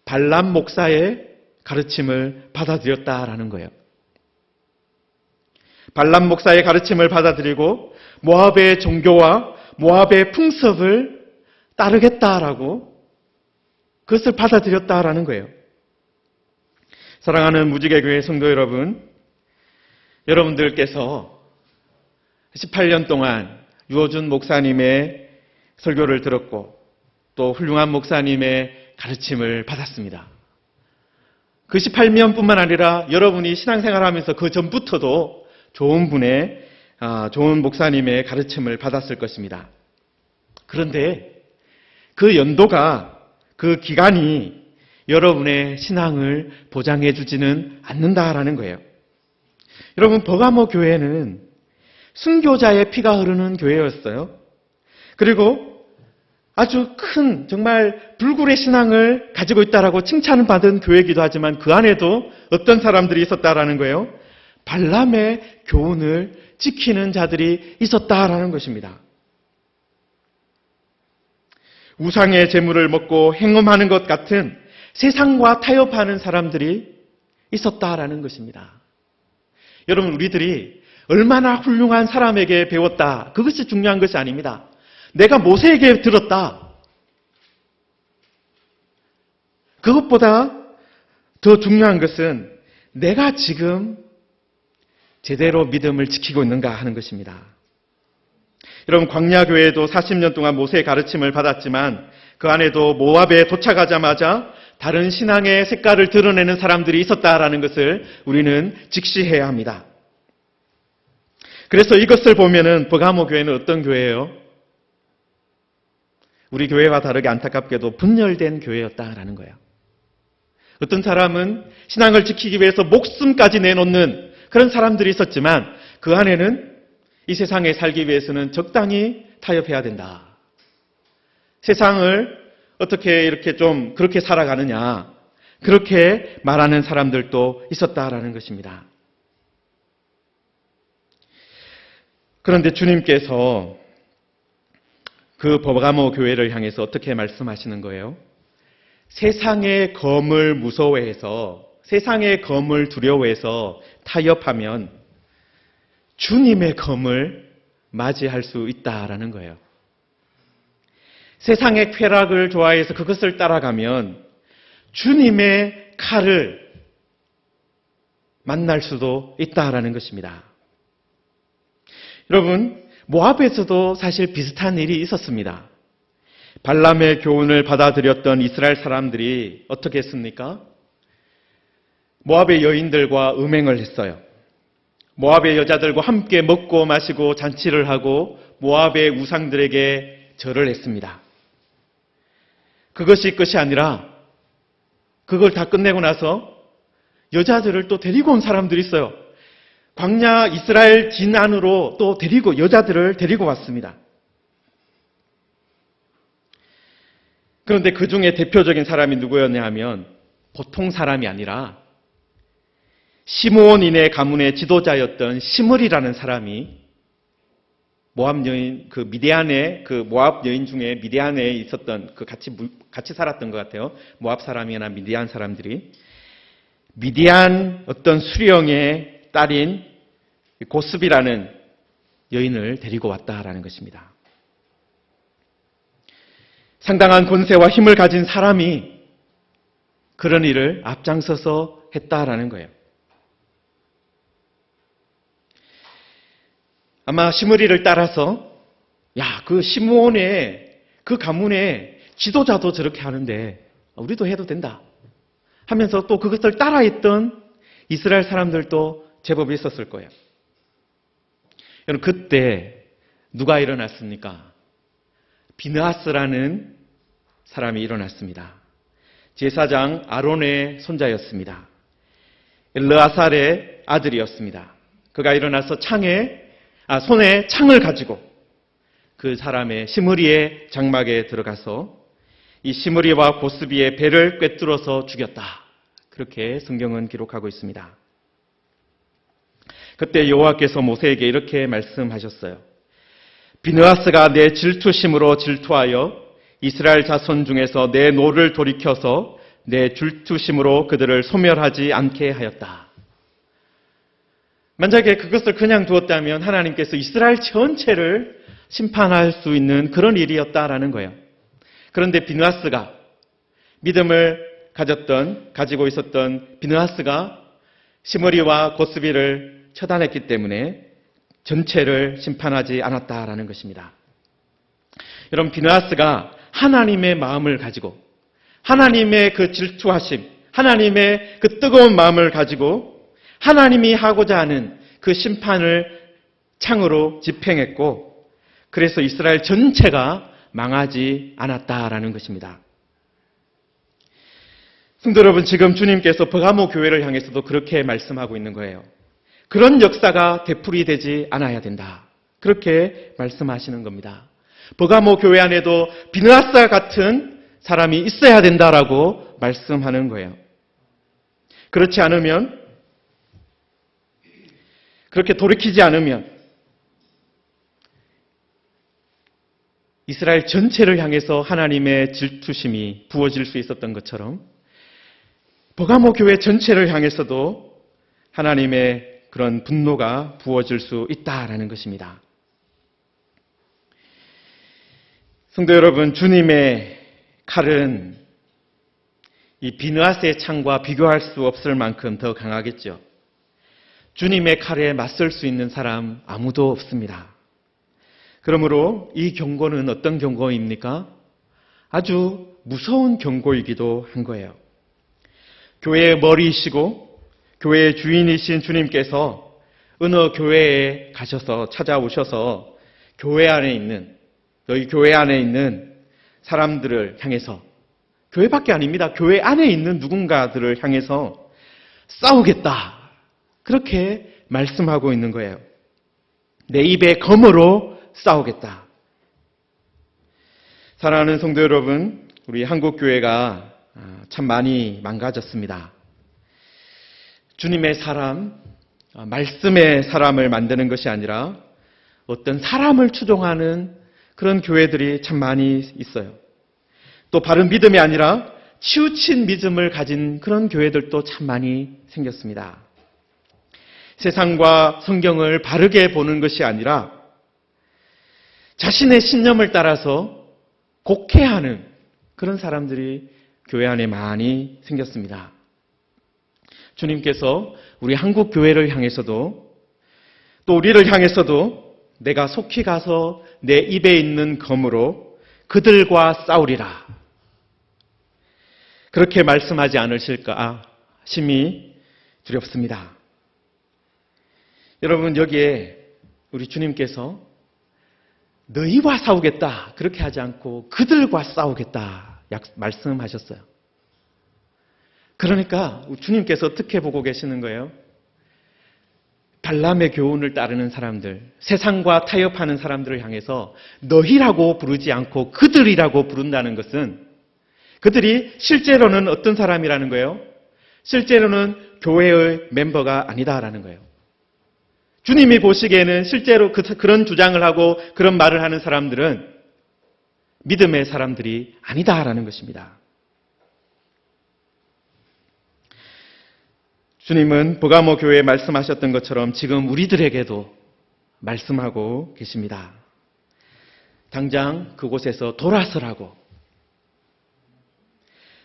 발람 목사의 가르침을 받아들였다라는 거예요. 발람 목사의 가르침을 받아들이고 모압의 종교와 모압의 풍습을 따르겠다라고 그것을 받아들였다라는 거예요. 사랑하는 무지개교회 성도 여러분, 여러분들께서 18년 동안 유호준 목사님의 설교를 들었고 또 훌륭한 목사님의 가르침을 받았습니다. 그 18년뿐만 아니라 여러분이 신앙생활하면서 그 전부터도 좋은 분의 좋은 목사님의 가르침을 받았을 것입니다. 그런데 그 연도가 그 기간이 여러분의 신앙을 보장해 주지는 않는다라는 거예요. 여러분, 버가모 교회는 순교자의 피가 흐르는 교회였어요. 그리고 아주 큰 정말 불굴의 신앙을 가지고 있다라고 칭찬받은 교회이기도 하지만 그 안에도 어떤 사람들이 있었다라는 거예요. 발람의 교훈을 지키는 자들이 있었다라는 것입니다. 우상의 재물을 먹고 행음하는 것 같은 세상과 타협하는 사람들이 있었다라는 것입니다. 여러분, 우리들이 얼마나 훌륭한 사람에게 배웠다, 그것이 중요한 것이 아닙니다. 내가 모세에게 들었다. 그것보다 더 중요한 것은 내가 지금 제대로 믿음을 지키고 있는가 하는 것입니다. 여러분, 광야교회도 40년 동안 모세의 가르침을 받았지만 그 안에도 모압에 도착하자마자 다른 신앙의 색깔을 드러내는 사람들이 있었다라는 것을 우리는 직시해야 합니다. 그래서 이것을 보면은 버가모 교회는 어떤 교회예요? 우리 교회와 다르게 안타깝게도 분열된 교회였다라는 거예요. 어떤 사람은 신앙을 지키기 위해서 목숨까지 내놓는 그런 사람들이 있었지만 그 안에는 이 세상에 살기 위해서는 적당히 타협해야 된다. 세상을 어떻게 이렇게 좀 그렇게 살아가느냐, 그렇게 말하는 사람들도 있었다라는 것입니다. 그런데 주님께서 그 버가모 교회를 향해서 어떻게 말씀하시는 거예요? 세상의 검을 무서워해서, 세상의 검을 두려워해서 타협하면 주님의 검을 맞이할 수 있다라는 거예요. 세상의 쾌락을 좋아해서 그것을 따라가면 주님의 칼을 만날 수도 있다라는 것입니다. 여러분, 모압에서도 사실 비슷한 일이 있었습니다. 발람의 교훈을 받아들였던 이스라엘 사람들이 어떻게 했습니까? 모압의 여인들과 음행을 했어요. 모압의 여자들과 함께 먹고 마시고 잔치를 하고 모압의 우상들에게 절을 했습니다. 그것이 끝이 아니라 그걸 다 끝내고 나서 여자들을 또 데리고 온 사람들이 있어요. 광야 이스라엘 진 안으로 또 여자들을 데리고 왔습니다. 그런데 그 중에 대표적인 사람이 누구였냐 하면 보통 사람이 아니라 시므온인의 가문의 지도자였던 시므리라는 사람이 모압 여인, 그 미디안의 그 모압 여인 중에 미디안에 있었던 그 같이 살았던 것 같아요. 모압 사람이나 미디안 사람들이 미디안 어떤 수령의 딸인 고스비라는 여인을 데리고 왔다라는 것입니다. 상당한 권세와 힘을 가진 사람이 그런 일을 앞장서서 했다라는 거예요. 아마 시므리를 따라서 그 시므온의 그 가문의 지도자도 저렇게 하는데 우리도 해도 된다 하면서 또 그것을 따라했던 이스라엘 사람들도 제법 있었을 거예요. 여러분, 그때 누가 일어났습니까? 비느하스라는 사람이 일어났습니다. 제사장 아론의 손자였습니다. 엘르아살의 아들이었습니다. 그가 일어나서 손에 창을 가지고 그 사람의 시므리의 장막에 들어가서 이 시므리와 고스비의 배를 꿰뚫어서 죽였다. 그렇게 성경은 기록하고 있습니다. 그때 여호와께서 모세에게 이렇게 말씀하셨어요. 비느하스가 내 질투심으로 질투하여 이스라엘 자손 중에서 내 노를 돌이켜서 내 질투심으로 그들을 소멸하지 않게 하였다. 만약에 그것을 그냥 두었다면 하나님께서 이스라엘 전체를 심판할 수 있는 그런 일이었다라는 거예요. 그런데 비느하스가 믿음을 가지고 있었던 비느하스가 시므리와 고스비를 처단했기 때문에 전체를 심판하지 않았다라는 것입니다. 여러분, 비느하스가 하나님의 마음을 가지고 하나님의 그 질투하심, 하나님의 그 뜨거운 마음을 가지고 하나님이 하고자 하는 그 심판을 창으로 집행했고, 그래서 이스라엘 전체가 망하지 않았다라는 것입니다. 성도 여러분, 지금 주님께서 버가모 교회를 향해서도 그렇게 말씀하고 있는 거예요. 그런 역사가 되풀이되지 않아야 된다. 그렇게 말씀하시는 겁니다. 버가모 교회 안에도 비느하스와 같은 사람이 있어야 된다라고 말씀하는 거예요. 그렇지 않으면, 그렇게 돌이키지 않으면 이스라엘 전체를 향해서 하나님의 질투심이 부어질 수 있었던 것처럼 버가모 교회 전체를 향해서도 하나님의 그런 분노가 부어질 수 있다라는 것입니다. 성도 여러분, 주님의 칼은 이 비느하스의 창과 비교할 수 없을 만큼 더 강하겠죠. 주님의 칼에 맞설 수 있는 사람 아무도 없습니다. 그러므로 이 경고는 어떤 경고입니까? 아주 무서운 경고이기도 한 거예요. 교회의 머리이시고 교회의 주인이신 주님께서 어느 교회에 가셔서 찾아오셔서 너희 교회 안에 있는 사람들을 향해서, 교회밖에 아닙니다. 교회 안에 있는 누군가들을 향해서 싸우겠다. 그렇게 말씀하고 있는 거예요. 내 입에 검으로 싸우겠다. 사랑하는 성도 여러분, 우리 한국교회가 참 많이 망가졌습니다. 주님의 사람, 말씀의 사람을 만드는 것이 아니라 어떤 사람을 추종하는 그런 교회들이 참 많이 있어요. 또 바른 믿음이 아니라 치우친 믿음을 가진 그런 교회들도 참 많이 생겼습니다. 세상과 성경을 바르게 보는 것이 아니라 자신의 신념을 따라서 곡해하는 그런 사람들이 교회 안에 많이 생겼습니다. 주님께서 우리 한국 교회를 향해서도 또 우리를 향해서도 내가 속히 가서 내 입에 있는 검으로 그들과 싸우리라. 그렇게 말씀하지 않으실까 심히 두렵습니다. 여러분, 여기에 우리 주님께서 너희와 싸우겠다 그렇게 하지 않고 그들과 싸우겠다 말씀하셨어요. 그러니까 주님께서 어떻게 보고 계시는 거예요? 발람의 교훈을 따르는 사람들, 세상과 타협하는 사람들을 향해서 너희라고 부르지 않고 그들이라고 부른다는 것은 그들이 실제로는 어떤 사람이라는 거예요? 실제로는 교회의 멤버가 아니다라는 거예요. 주님이 보시기에는 실제로 그런 주장을 하고 그런 말을 하는 사람들은 믿음의 사람들이 아니다라는 것입니다. 주님은 버가모 교회에 말씀하셨던 것처럼 지금 우리들에게도 말씀하고 계십니다. 당장 그곳에서 돌아서라고,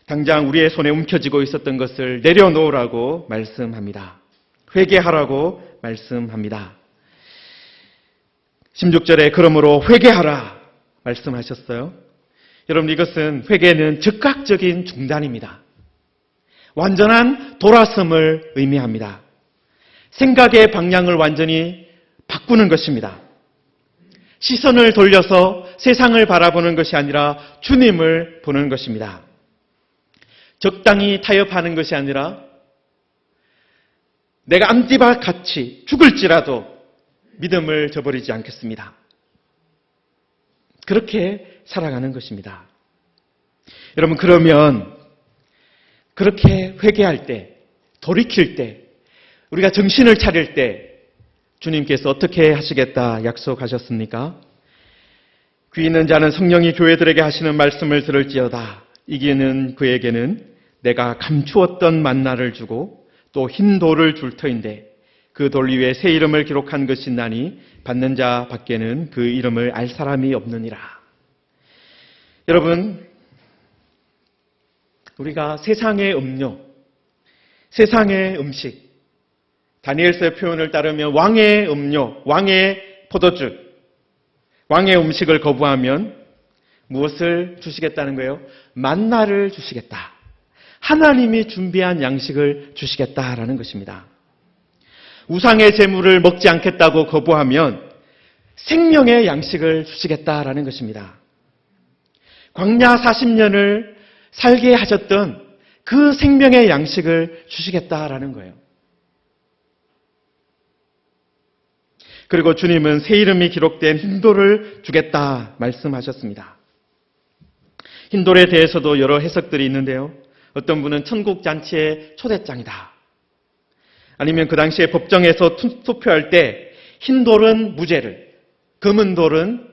당장 우리의 손에 움켜쥐고 있었던 것을 내려놓으라고 말씀합니다. 회개하라고 말씀합니다. 16절에 그러므로 회개하라 말씀하셨어요. 여러분, 이것은 회개는 즉각적인 중단입니다. 완전한 돌아섬을 의미합니다. 생각의 방향을 완전히 바꾸는 것입니다. 시선을 돌려서 세상을 바라보는 것이 아니라 주님을 보는 것입니다. 적당히 타협하는 것이 아니라 내가 안디바 같이 죽을지라도 믿음을 저버리지 않겠습니다. 그렇게 살아가는 것입니다. 여러분, 그러면 그렇게 회개할 때, 돌이킬 때, 우리가 정신을 차릴 때 주님께서 어떻게 하시겠다 약속하셨습니까? 귀 있는 자는 성령이 교회들에게 하시는 말씀을 들을지어다. 이기는 그에게는 내가 감추었던 만나를 주고 또 흰 돌을 줄 터인데 그 돌 위에 새 이름을 기록한 것이 나니 받는 자 밖에는 그 이름을 알 사람이 없느니라. 여러분, 우리가 세상의 음료, 세상의 음식, 다니엘서의 표현을 따르면 왕의 음료, 왕의 포도주, 왕의 음식을 거부하면 무엇을 주시겠다는 거예요? 만나를 주시겠다. 하나님이 준비한 양식을 주시겠다라는 것입니다. 우상의 재물을 먹지 않겠다고 거부하면 생명의 양식을 주시겠다라는 것입니다. 광야 40년을 살게 하셨던 그 생명의 양식을 주시겠다라는 거예요. 그리고 주님은 새 이름이 기록된 흰돌을 주겠다 말씀하셨습니다. 흰돌에 대해서도 여러 해석들이 있는데요. 어떤 분은 천국잔치의 초대장이다. 아니면 그 당시에 법정에서 투표할 때 흰돌은 무죄를, 검은 돌은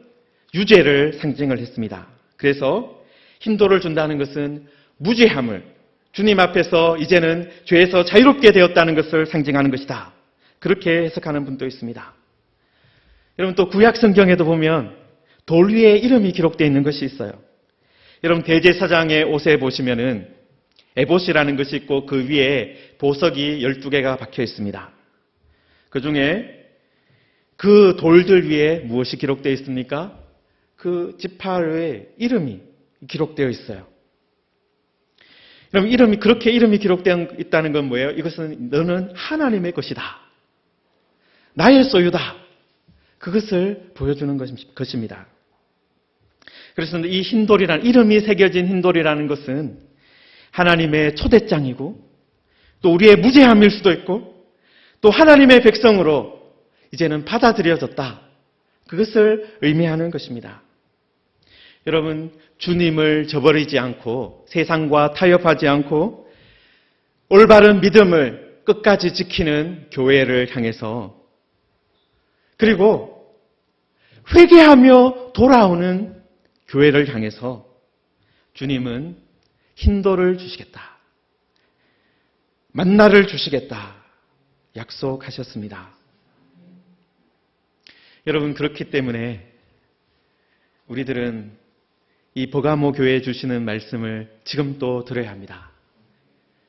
유죄를 상징을 했습니다. 그래서 흰돌을 준다는 것은 무죄함을, 주님 앞에서 이제는 죄에서 자유롭게 되었다는 것을 상징하는 것이다. 그렇게 해석하는 분도 있습니다. 여러분, 또 구약 성경에도 보면 돌 위에 이름이 기록되어 있는 것이 있어요. 여러분, 대제사장의 옷에 보시면은 에봇이라는 것이 있고 그 위에 보석이 12개가 박혀 있습니다. 그 중에 그 돌들 위에 무엇이 기록되어 있습니까? 그 지파의 이름이 기록되어 있어요. 그럼 그렇게 이름이 기록되어 있다는 건 뭐예요? 이것은 너는 하나님의 것이다. 나의 소유다. 그것을 보여주는 것입니다. 그래서 이 흰돌이라는, 이름이 새겨진 흰돌이라는 것은 하나님의 초대장이고 또 우리의 무죄함일 수도 있고 또 하나님의 백성으로 이제는 받아들여졌다. 그것을 의미하는 것입니다. 여러분, 주님을 저버리지 않고 세상과 타협하지 않고 올바른 믿음을 끝까지 지키는 교회를 향해서, 그리고 회개하며 돌아오는 교회를 향해서 주님은 흰돌을 주시겠다. 만나를 주시겠다. 약속하셨습니다. 여러분, 그렇기 때문에 우리들은 이 버가모 교회에 주시는 말씀을 지금 또 들어야 합니다.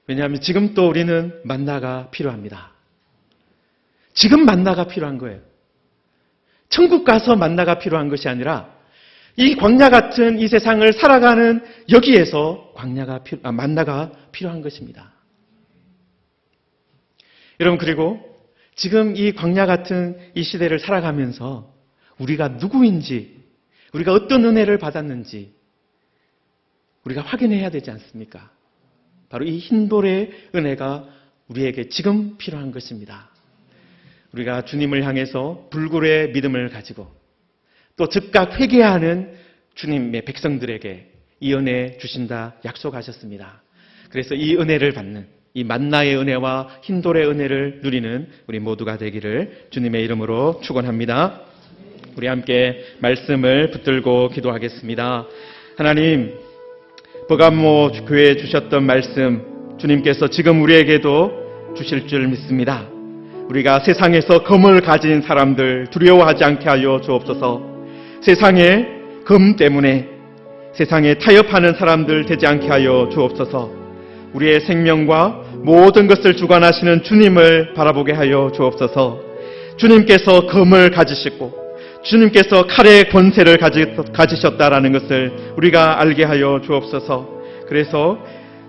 왜냐하면 지금 또 우리는 만나가 필요합니다. 지금 만나가 필요한 거예요. 천국 가서 만나가 필요한 것이 아니라 이 광야 같은 이 세상을 살아가는 여기에서 만나가 필요한 것입니다. 여러분, 그리고 지금 이 광야 같은 이 시대를 살아가면서 우리가 누구인지, 우리가 어떤 은혜를 받았는지 우리가 확인해야 되지 않습니까? 바로 이 흰돌의 은혜가 우리에게 지금 필요한 것입니다. 우리가 주님을 향해서 불굴의 믿음을 가지고 또 즉각 회개하는 주님의 백성들에게 이 은혜 주신다 약속하셨습니다. 그래서 이 은혜를 받는, 이 만나의 은혜와 흰돌의 은혜를 누리는 우리 모두가 되기를 주님의 이름으로 축원합니다. 우리 함께 말씀을 붙들고 기도하겠습니다. 하나님, 버가모 교회에 주셨던 말씀 주님께서 지금 우리에게도 주실 줄 믿습니다. 우리가 세상에서 검을 가진 사람들 두려워하지 않게 하여 주옵소서. 세상의 검 때문에 세상에 타협하는 사람들 되지 않게 하여 주옵소서. 우리의 생명과 모든 것을 주관하시는 주님을 바라보게 하여 주옵소서. 주님께서 검을 가지시고 주님께서 칼의 권세를 가지셨다라는 것을 우리가 알게 하여 주옵소서. 그래서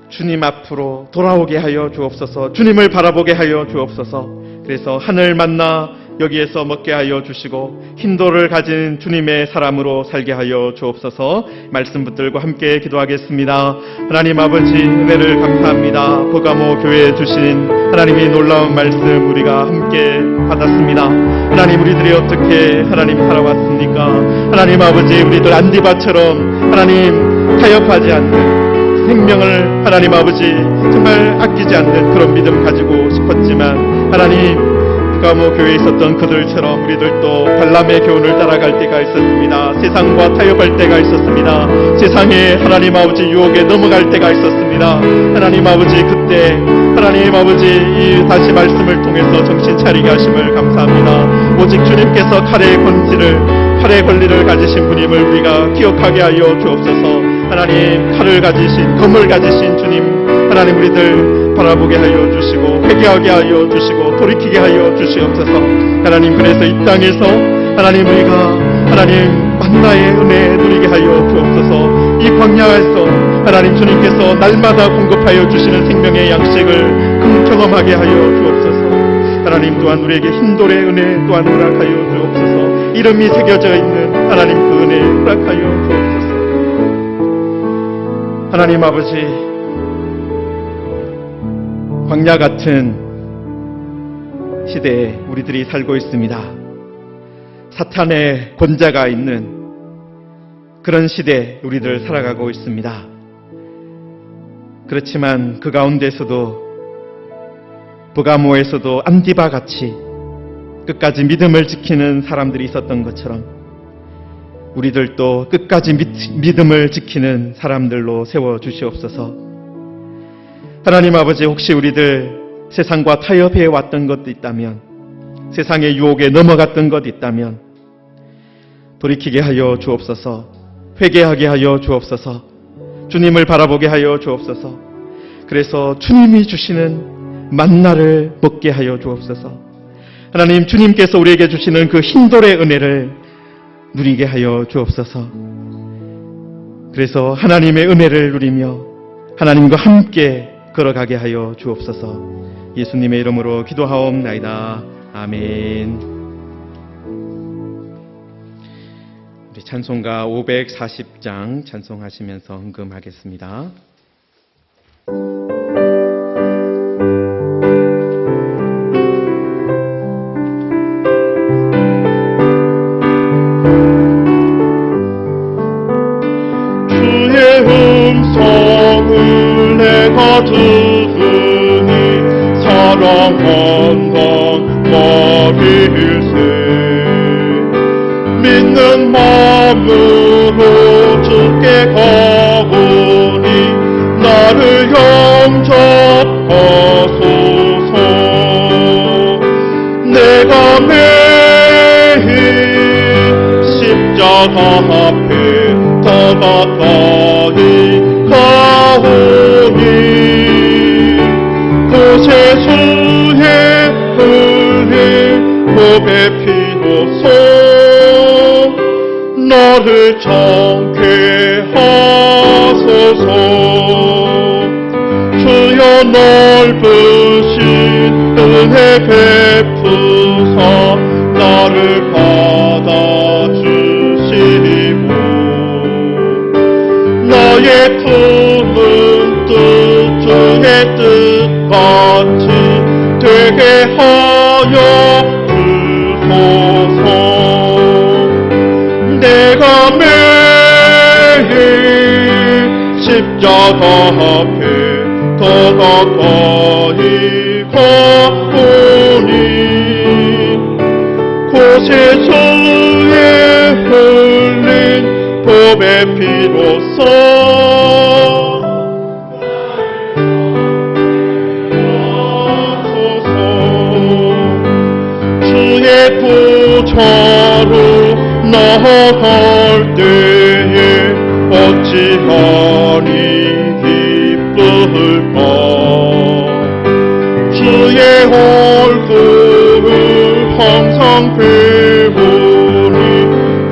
주님 앞으로 돌아오게 하여 주옵소서. 주님을 바라보게 하여 주옵소서. 그래서 하늘 만나 여기에서 먹게 하여 주시고 흰돌을 가진 주님의 사람으로 살게 하여 주옵소서. 말씀 붙들고 함께 기도하겠습니다. 하나님 아버지, 은혜를 감사합니다. 버가모 교회에 주신 하나님의 놀라운 말씀 우리가 함께 받았습니다. 하나님, 우리들이 어떻게 하나님 살아왔습니까? 하나님 아버지, 우리들 안디바처럼 하나님 타협하지 않는 생명을 하나님 아버지 정말 아끼지 않는 그런 믿음 가지고 싶었지만 하나님, 부가모 교회에 있었던 그들처럼 우리들도 발람의 교훈을 따라갈 때가 있었습니다. 세상과 타협할 때가 있었습니다. 세상에 하나님 아버지 유혹에 넘어갈 때가 있었습니다. 하나님 아버지 그때 하나님 아버지 이 다시 말씀을 통해서 정신 차리게 하심을 감사합니다. 오직 주님께서 칼의 권리를 가지신 분임을 우리가 기억하게 하여 주옵소서. 하나님 칼을 가지신 검을 가지신 주님 하나님 우리들 바라보게 하여 주시고 회개하게 하여 주시고 돌이키게 하여 주시옵소서. 하나님 그래서 이 땅에서 하나님 우리가 하나님 만나의 은혜 누리게 하여 주옵소서. 이 광야에서 하나님 주님께서 날마다 공급하여 주시는 생명의 양식을 경험하게 하여 주옵소서. 하나님 또한 우리에게 흰돌의 은혜 또한 허락하여 주옵소서. 이름이 새겨져 있는 하나님 그 은혜 허락하여 주옵소서. 하나님 아버지 광야 같은 시대에 우리들이 살고 있습니다. 사탄의 권자가 있는 그런 시대에 우리들 살아가고 있습니다. 그렇지만 그 가운데서도 부가모에서도 안디바 같이 끝까지 믿음을 지키는 사람들이 있었던 것처럼 우리들도 끝까지 믿음을 지키는 사람들로 세워주시옵소서. 하나님 아버지 혹시 우리들 세상과 타협해 왔던 것도 있다면 세상의 유혹에 넘어갔던 것 있다면 돌이키게 하여 주옵소서. 회개하게 하여 주옵소서. 주님을 바라보게 하여 주옵소서. 그래서 주님이 주시는 만나를 먹게 하여 주옵소서. 하나님 주님께서 우리에게 주시는 그 흰돌의 은혜를 누리게 하여 주옵소서. 그래서 하나님의 은혜를 누리며 하나님과 함께 걸어가게 하여 주옵소서. 예수님의 이름으로 기도하옵나이다. 아멘. 우리 찬송가 540장 찬송하시면서 헌금하겠습니다. 주의 음성을 내가 들으니 사랑한다 말일세. 믿는 마음으로 주께 가오니 나를 영접하소서. 내가 매일 십자가 앞에 더 가까이 가오니 곳에 주의 흘린 복의 피로써 나를 정케 하소서. 주여 넓으신 은혜 베푸사 나를 받아주시고 나의 품은 뜻 주의 뜻같이 되게 하여 주소서. 내가 매일 십자가 앞에 더 가까이 가오니 곳에 주의 흘린 복의 피로써 주의 구자로 나아갈 때에 어찌하리 기쁠까. 주의 얼굴을 항상 배우니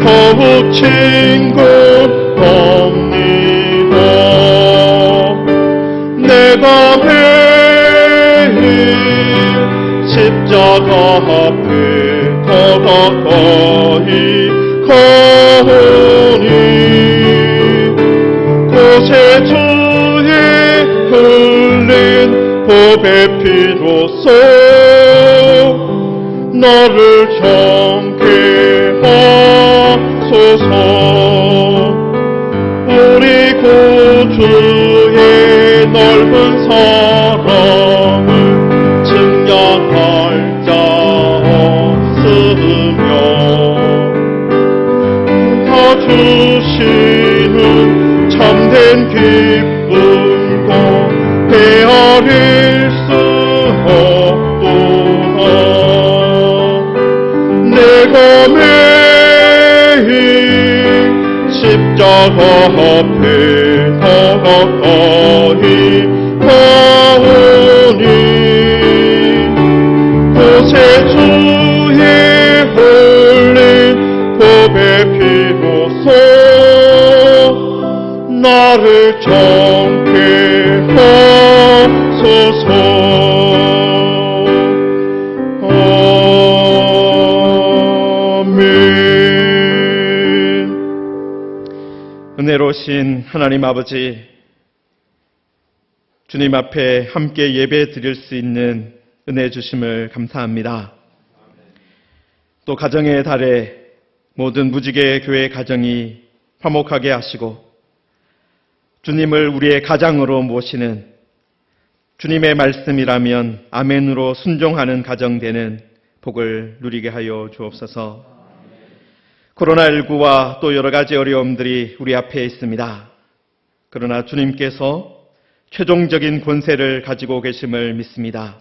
더욱 친근합니다. 내가 매일 십자가 앞에 더 가까이 가오니 곳에 주의 흘린 복의 피로써 나를 정케 하소서. 우리 구주의 넓은 사랑을 증명할 자 주시는 참된 기쁨도 헤아릴 수 없도다. 내가 매일 십자가 앞에 더 가까이 가오니 곳에 주의 흘린 법의 피로써 나를 정케 하소서. 아멘. 은혜로우신 하나님 아버지, 주님 앞에 함께 예배 드릴 수 있는 은혜 주심을 감사합니다. 또 가정의 달에 모든 무지개 교회 가정이 화목하게 하시고 주님을 우리의 가장으로 모시는, 주님의 말씀이라면 아멘으로 순종하는 가정 되는 복을 누리게 하여 주옵소서. 코로나19와 또 여러 가지 어려움들이 우리 앞에 있습니다. 그러나 주님께서 최종적인 권세를 가지고 계심을 믿습니다.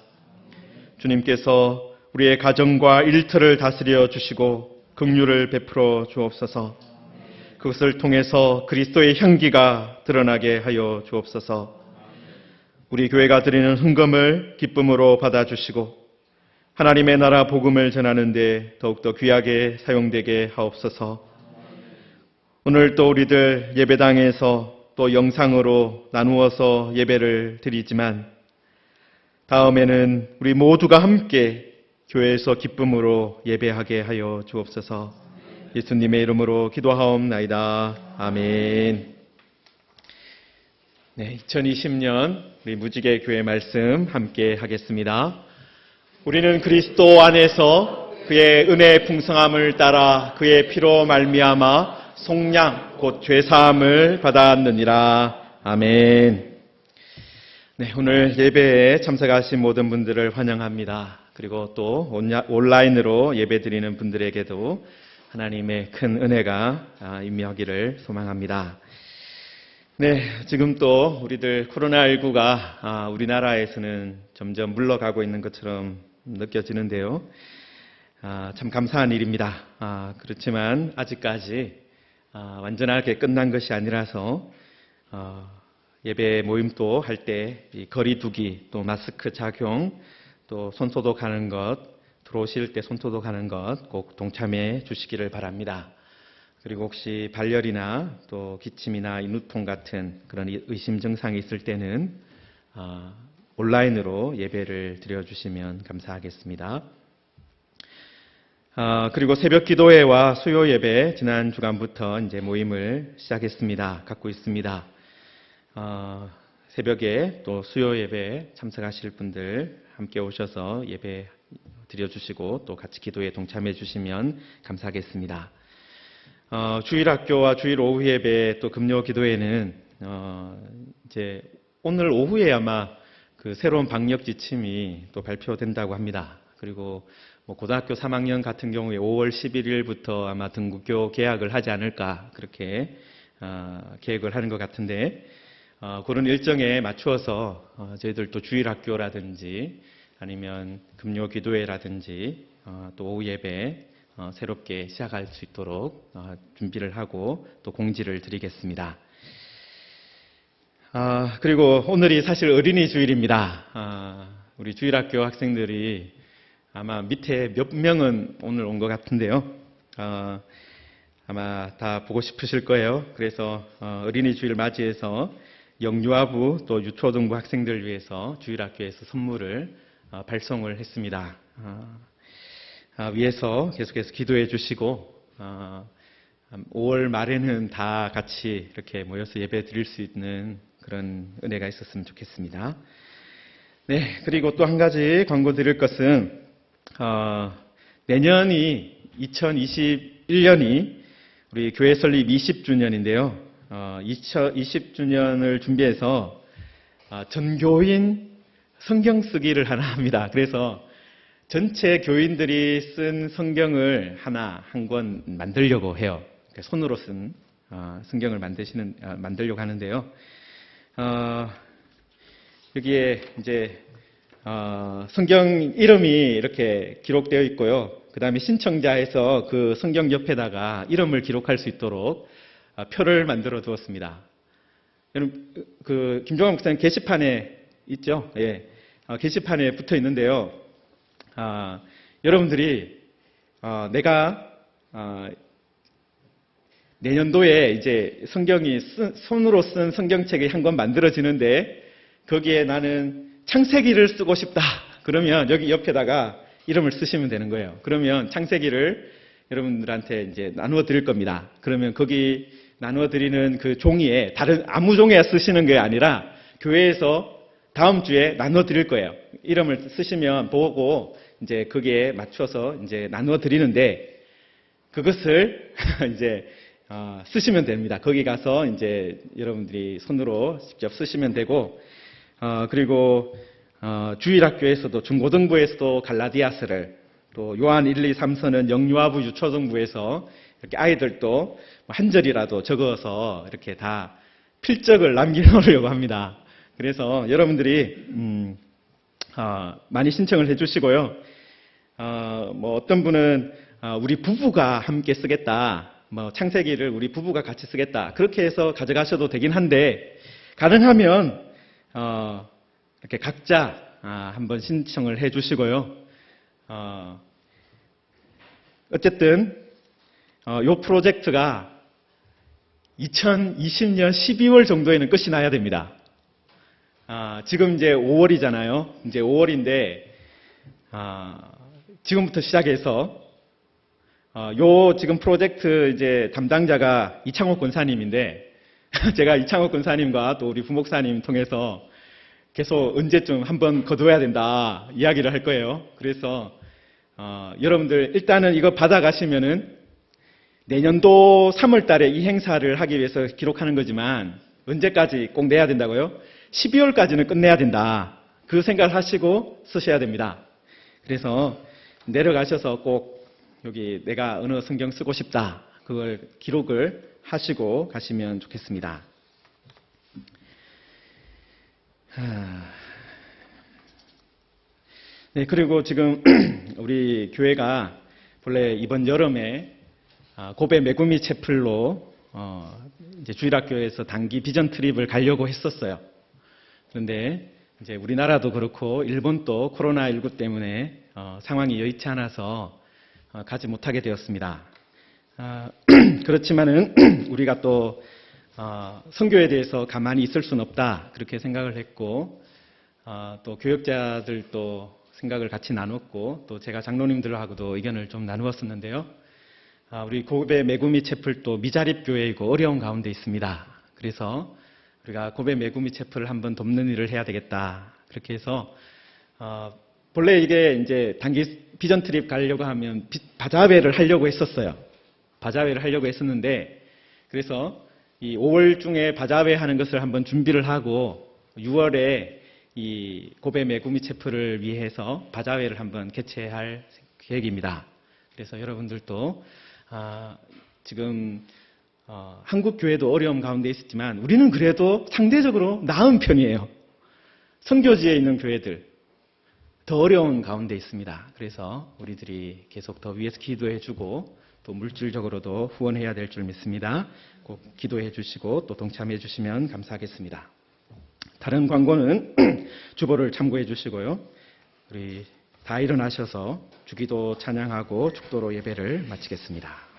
주님께서 우리의 가정과 일터를 다스려 주시고 긍휼을 베풀어 주옵소서. 그것을 통해서 그리스도의 향기가 드러나게 하여 주옵소서. 우리 교회가 드리는 헌금을 기쁨으로 받아주시고 하나님의 나라 복음을 전하는 데 더욱더 귀하게 사용되게 하옵소서. 오늘 또 우리들 예배당에서 또 영상으로 나누어서 예배를 드리지만 다음에는 우리 모두가 함께 교회에서 기쁨으로 예배하게 하여 주옵소서. 예수님의 이름으로 기도하옵나이다. 아멘. 네, 2020년 우리 무지개 교회 말씀 함께 하겠습니다. 우리는 그리스도 안에서 그의 은혜의 풍성함을 따라 그의 피로 말미암아 속량 곧 죄사함을 받았느니라. 아멘. 네, 오늘 예배에 참석하신 모든 분들을 환영합니다. 그리고 또 온라인으로 예배드리는 분들에게도 하나님의 큰 은혜가 임하기를 소망합니다. 네, 지금 또 우리들 코로나19가 우리나라에서는 점점 물러가고 있는 것처럼 느껴지는데요. 참 감사한 일입니다. 그렇지만 아직까지 완전하게 끝난 것이 아니라서 예배 모임도 할 때 거리 두기, 또 마스크 착용, 또 손소독하는 것, 들어오실 때 손소독하는 것 꼭 동참해 주시기를 바랍니다. 그리고 혹시 발열이나 또 기침이나 인후통 같은 그런 의심 증상이 있을 때는 온라인으로 예배를 드려주시면 감사하겠습니다. 그리고 새벽 기도회와 수요 예배 지난 주간부터 이제 모임을 시작했습니다. 갖고 있습니다. 새벽에 또 수요 예배에 참석하실 분들 함께 오셔서 예배 드려주시고 또 같이 기도에 동참해 주시면 감사하겠습니다. 주일 학교와 주일 오후 예배 또 금요 기도회는 이제 오늘 오후에 아마 그 새로운 방역 지침이 또 발표된다고 합니다. 그리고 고등학교 3학년 같은 경우에 5월 11일부터 아마 등급교 개학을 하지 않을까 그렇게 계획을 하는 것 같은데 그런 일정에 맞추어서 저희들도 주일 학교라든지 아니면 금요 기도회라든지 또 오후 예배 새롭게 시작할 수 있도록 준비를 하고 또 공지를 드리겠습니다. 그리고 오늘이 사실 어린이 주일입니다. 우리 주일학교 학생들이 아마 밑에 몇 명은 오늘 온 것 같은데요. 아마 다 보고 싶으실 거예요. 그래서 어린이 주일 맞이해서 영유아부 또 유초등부 학생들 위해서 주일학교에서 선물을 발송을 했습니다. 위에서 계속해서 기도해 주시고 5월 말에는 다 같이 이렇게 모여서 예배 드릴 수 있는 그런 은혜가 있었으면 좋겠습니다. 네, 그리고 또 한 가지 광고 드릴 것은 내년이 2021년이 우리 교회 설립 20주년인데요. 20주년을 준비해서 전교인 성경 쓰기를 하나 합니다. 그래서 전체 교인들이 쓴 성경을 한 권 만들려고 해요. 손으로 쓴 성경을 만들려고 하는데요. 여기에 이제 성경 이름이 이렇게 기록되어 있고요. 그 다음에 신청자에서 그 성경 옆에다가 이름을 기록할 수 있도록 표를 만들어 두었습니다. 여러분, 그 김종환 목사님 게시판에 있죠? 예, 게시판에 붙어 있는데요. 여러분들이 내가 내년도에 이제 손으로 쓴 성경책이 한 권 만들어지는데 거기에 나는 창세기를 쓰고 싶다. 그러면 여기 옆에다가 이름을 쓰시면 되는 거예요. 그러면 창세기를 여러분들한테 이제 나누어 드릴 겁니다. 그러면 거기 나누어 드리는 그 종이에 다른 아무 종이에 쓰시는 게 아니라 교회에서 다음 주에 나누어 드릴 거예요. 이름을 쓰시면 보고 이제 거기에 맞춰서 이제 나누어 드리는데 그것을 이제 쓰시면 됩니다. 거기 가서 이제 여러분들이 손으로 직접 쓰시면 되고, 그리고 주일학교에서도 중고등부에서도 갈라디아서를, 또 요한 1, 2, 3서는 영유아부 유초등부에서 이렇게 아이들도 한 절이라도 적어서 이렇게 다 필적을 남겨놓으려고 합니다. 그래서 여러분들이 많이 신청을 해주시고요. 뭐 어떤 분은 우리 부부가 함께 쓰겠다, 뭐 창세기를 우리 부부가 같이 쓰겠다, 그렇게 해서 가져가셔도 되긴 한데, 가능하면 이렇게 각자 한번 신청을 해주시고요. 어쨌든 이 프로젝트가 2020년 12월 정도에는 끝이 나야 됩니다. 지금 이제 5월이잖아요. 이제 5월인데 지금부터 시작해서 요 지금 프로젝트 이제 담당자가 이창옥 권사님인데 제가 이창옥 권사님과 또 우리 부목사님 통해서 계속 언제쯤 한번 거둬야 된다 이야기를 할 거예요. 그래서 여러분들 일단은 이거 받아가시면은 내년도 3월 달에 이 행사를 하기 위해서 기록하는 거지만 언제까지 꼭 내야 된다고요? 12월까지는 끝내야 된다. 그 생각을 하시고 쓰셔야 됩니다. 그래서 내려가셔서 꼭 여기 내가 어느 성경 쓰고 싶다, 그걸 기록을 하시고 가시면 좋겠습니다. 네, 그리고 지금 우리 교회가 본래 이번 여름에 고베 메구미 채플로 이제 주일학교에서 단기 비전 트립을 가려고 했었어요. 그런데 이제 우리나라도 그렇고 일본도 코로나19 때문에 상황이 여의치 않아서 가지 못하게 되었습니다. 그렇지만은 우리가 또 선교에 대해서 가만히 있을 수는 없다, 그렇게 생각을 했고, 또 교역자들도 생각을 같이 나눴고, 또 제가 장로님들하고도 의견을 좀 나누었었는데요. 우리 고베 메구미 채플도 미자립 교회이고 어려운 가운데 있습니다. 그래서 우리가 고베 메구미 채플을 한번 돕는 일을 해야 되겠다, 그렇게 해서 본래 이게 이제 단기 비전 트립 가려고 하면 바자회를 하려고 했었어요. 바자회를 하려고 했었는데, 그래서 이 5월 중에 바자회 하는 것을 한번 준비를 하고 6월에 이 고베 메구미 채플을 위해서 바자회를 한번 개최할 계획입니다. 그래서 여러분들도 지금 한국 교회도 어려움 가운데 있었지만 우리는 그래도 상대적으로 나은 편이에요. 선교지에 있는 교회들 더 어려운 가운데 있습니다. 그래서 우리들이 계속 더 위에서 기도해주고 또 물질적으로도 후원해야 될 줄 믿습니다. 꼭 기도해 주시고 또 동참해 주시면 감사하겠습니다. 다른 광고는 주보를 참고해 주시고요. 우리 다 일어나셔서 주기도 찬양하고 축도로 예배를 마치겠습니다.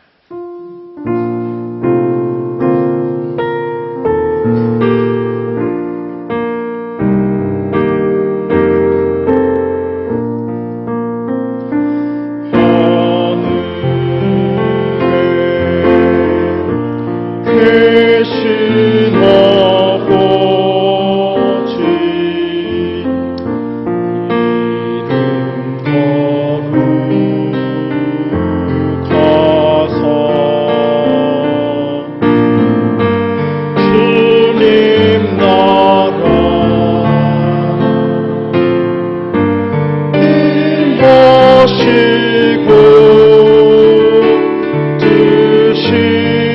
드시고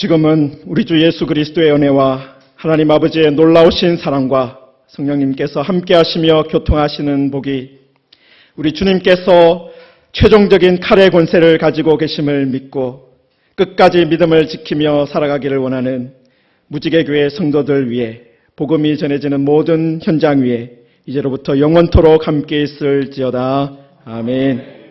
지금은 우리 주 예수 그리스도의 은혜와 하나님 아버지의 놀라우신 사랑과 성령님께서 함께 하시며 교통하시는 복이 우리 주님께서 최종적인 칼의 권세를 가지고 계심을 믿고 끝까지 믿음을 지키며 살아가기를 원하는 무지개교회 성도들 위해 복음이 전해지는 모든 현장 위에 이제로부터 영원토록 함께 있을지어다. 아멘.